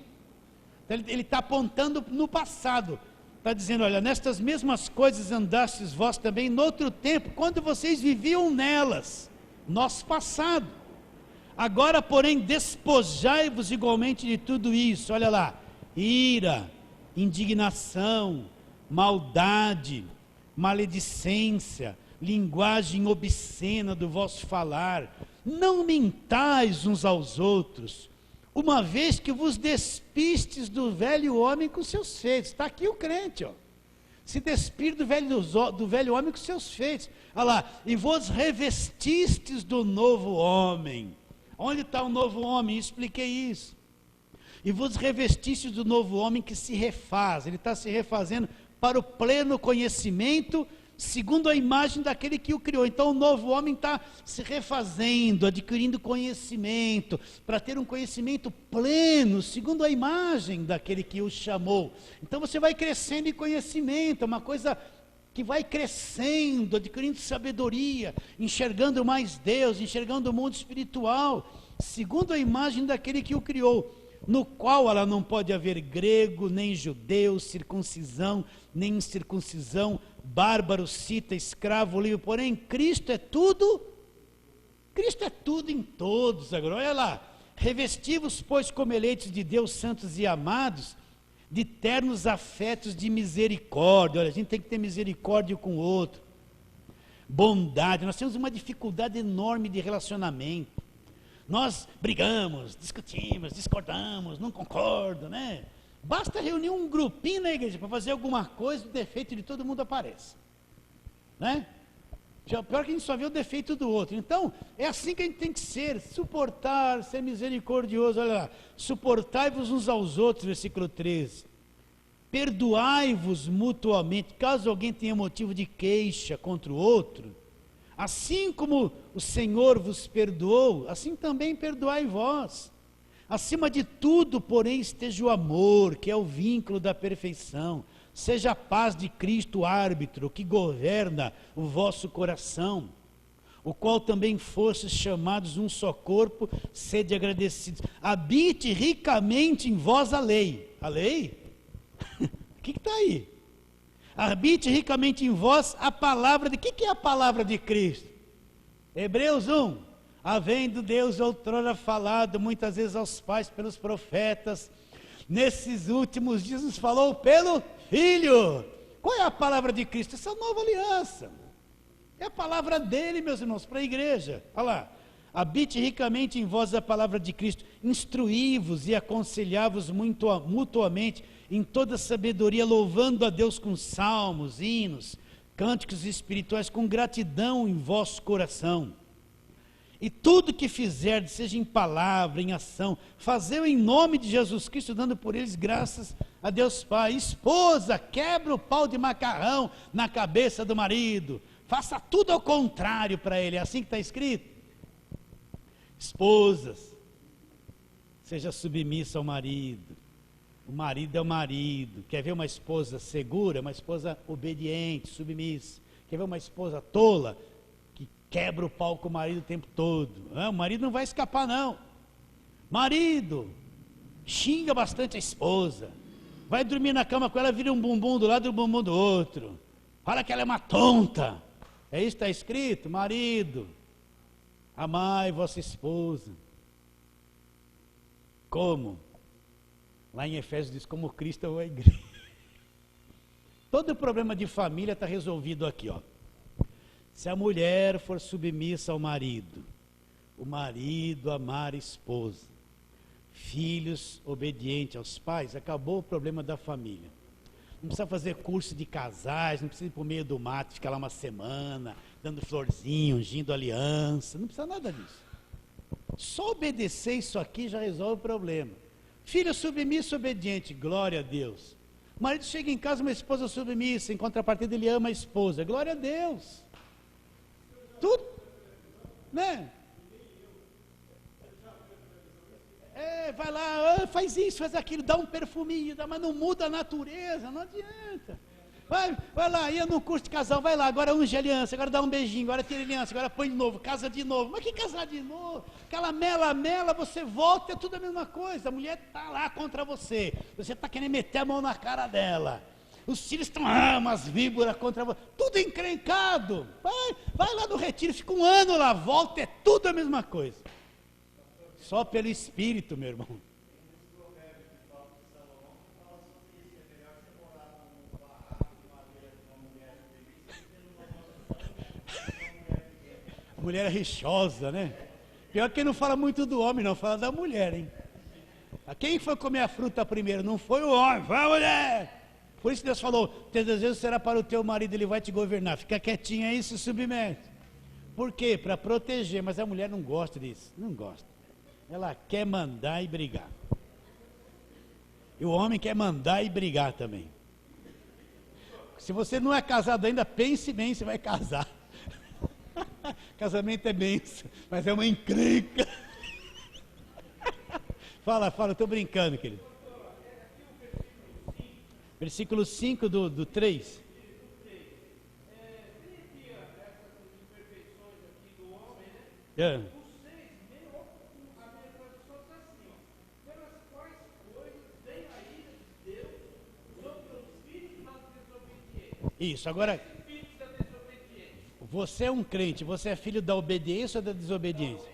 S1: Então, ele está apontando no passado. Está dizendo, olha, nestas mesmas coisas andastes vós também noutro tempo, quando vocês viviam nelas, nosso passado. Agora, porém, despojai-vos igualmente de tudo isso. Olha lá, ira, indignação, maldade, maledicência, linguagem obscena do vosso falar, não mentais uns aos outros, uma vez que vos despistes do velho homem com seus feitos. Está aqui o crente, ó. Se despir do velho homem com seus feitos. Olha lá, e vos revestistes do novo homem. Onde está o novo homem? Eu expliquei isso. E vos revestistes do novo homem que se refaz. Ele está se refazendo para o pleno conhecimento, segundo a imagem daquele que o criou. Então o novo homem está se refazendo, adquirindo conhecimento, para ter um conhecimento pleno, segundo a imagem daquele que o chamou. Então você vai crescendo em conhecimento, é uma coisa que vai crescendo, adquirindo sabedoria, enxergando mais Deus, enxergando o mundo espiritual, segundo a imagem daquele que o criou, no qual ela não pode haver grego, nem judeu, circuncisão, nem incircuncisão, bárbaro, cita, escravo, livre, porém Cristo é tudo em todos. Agora, olha lá, revesti-vos, pois, como eleitos de Deus, santos e amados, de ternos afetos de misericórdia. Olha, a gente tem que ter misericórdia com o outro, bondade. Nós temos uma dificuldade enorme de relacionamento, nós brigamos, discutimos, discordamos, não concordo, né? Basta reunir um grupinho na igreja para fazer alguma coisa, o defeito de todo mundo aparece, né? Já, pior que a gente só vê o defeito do outro. Então, é assim que a gente tem que ser, suportar, ser misericordioso. Olha lá, suportai-vos uns aos outros, versículo 13. Perdoai-vos mutuamente, caso alguém tenha motivo de queixa contra o outro, assim como o Senhor vos perdoou, assim também perdoai vós. Acima de tudo, porém, esteja o amor, que é o vínculo da perfeição. Seja a paz de Cristo o árbitro, que governa o vosso coração, o qual também fostes chamados um só corpo, sede agradecidos. Habite ricamente em vós a lei. A lei? O que está aí? Habite ricamente em vós a palavra de... O que é a palavra de Cristo? Hebreus 1. Havendo Deus outrora falado muitas vezes aos pais pelos profetas, nesses últimos dias nos falou pelo Filho. Qual é a palavra de Cristo? Essa nova aliança. É a palavra dele, meus irmãos, para a igreja. Olha lá. Habite ricamente em vós a palavra de Cristo, instruí-vos e aconselhai-vos mutuamente em toda sabedoria, louvando a Deus com salmos, hinos, cânticos espirituais, com gratidão em vosso coração. E tudo que fizerdes, seja em palavra, em ação, fazei-o em nome de Jesus Cristo, dando por eles graças a Deus Pai. Esposa, quebra o pau de macarrão na cabeça do marido, faça tudo ao contrário para ele, é assim que está escrito. Esposas, seja submissa ao marido, O marido é o marido. Quer ver uma esposa segura, uma esposa obediente, submissa? Quer ver uma esposa tola, que quebra o pau com o marido o tempo todo? O marido não vai escapar, não. Marido, xinga bastante a esposa. Vai dormir na cama com ela, vira um bumbum do lado e um bumbum do outro. Fala que ela é uma tonta. É isso que está escrito? Marido, amai vossa esposa. Como? Lá em Efésios diz, como Cristo é a igreja. Todo o problema de família está resolvido aqui, ó. Se a mulher for submissa ao marido, o marido amar a esposa, filhos obedientes aos pais, acabou o problema da família. Não precisa fazer curso de casais, não precisa ir para o meio do mato, ficar lá uma semana, dando florzinho, ungindo aliança, não precisa nada disso. Só obedecer isso aqui já resolve o problema. Filho submisso, obediente, glória a Deus. O marido chega em casa, uma esposa submissa, em contrapartida ele ama a esposa, glória a Deus. Tudo, né? Vai lá, faz isso, faz aquilo, dá um perfuminho, mas não muda a natureza, não adianta. Vai lá, ia no curso de casal, vai lá, agora unge aliança, agora dá um beijinho, agora tira aliança, agora põe de novo, casa de novo. Mas que casar de novo? Aquela mela, você volta, é tudo a mesma coisa. A mulher está lá contra você, você está querendo meter a mão na cara dela. Os filhos estão, umas víboras contra você, tudo encrencado. Vai lá no retiro, fica um ano lá, volta, é tudo a mesma coisa. Só pelo Espírito, meu irmão. A mulher é rixosa, né? Pior que não fala muito do homem, não, fala da mulher, hein? Quem foi comer a fruta primeiro? Não foi o homem, foi a mulher. Por isso Deus falou, 3 vezes será para o teu marido, ele vai te governar. Fica quietinho aí, se submete. Por quê? Para proteger, mas a mulher não gosta disso, não gosta. Ela quer mandar e brigar. E o homem quer mandar e brigar também. Se você não é casado ainda, pense bem se vai casar. Casamento é bênção, mas é uma encrenca. Fala, estou brincando, querido. Versículo 5 do 3. Isso, agora, você é um crente, você é filho da obediência ou da desobediência?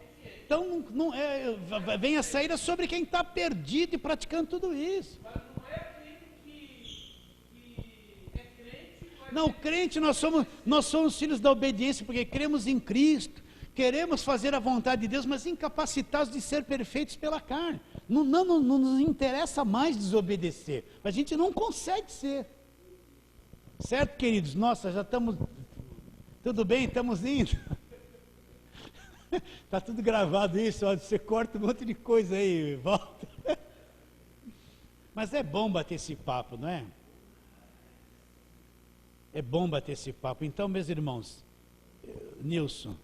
S1: Então, vem a saída sobre quem está perdido e praticando tudo isso. Não, crente, nós somos filhos da obediência, porque cremos em Cristo, queremos fazer a vontade de Deus, mas incapacitados de ser perfeitos pela carne. Não nos interessa mais desobedecer, a gente não consegue ser. Certo, queridos? Nossa, já estamos... Tudo bem? Estamos indo? Está tudo gravado isso, ó, você corta um monte de coisa aí, volta. Mas é bom bater esse papo, não é? É bom bater esse papo. Então, meus irmãos, Nilson,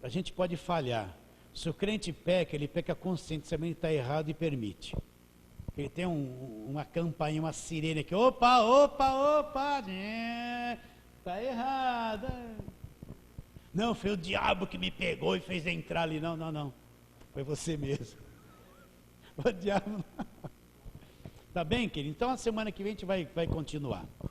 S1: a gente pode falhar. Se o crente peca, ele peca consciente, se ele está errado e permite. Ele tem uma campainha, uma sirene aqui, opa, está errado. Não, foi o diabo que me pegou e fez entrar ali. Não, foi você mesmo. O diabo não. Tá bem, querido? Então a semana que vem a gente vai continuar.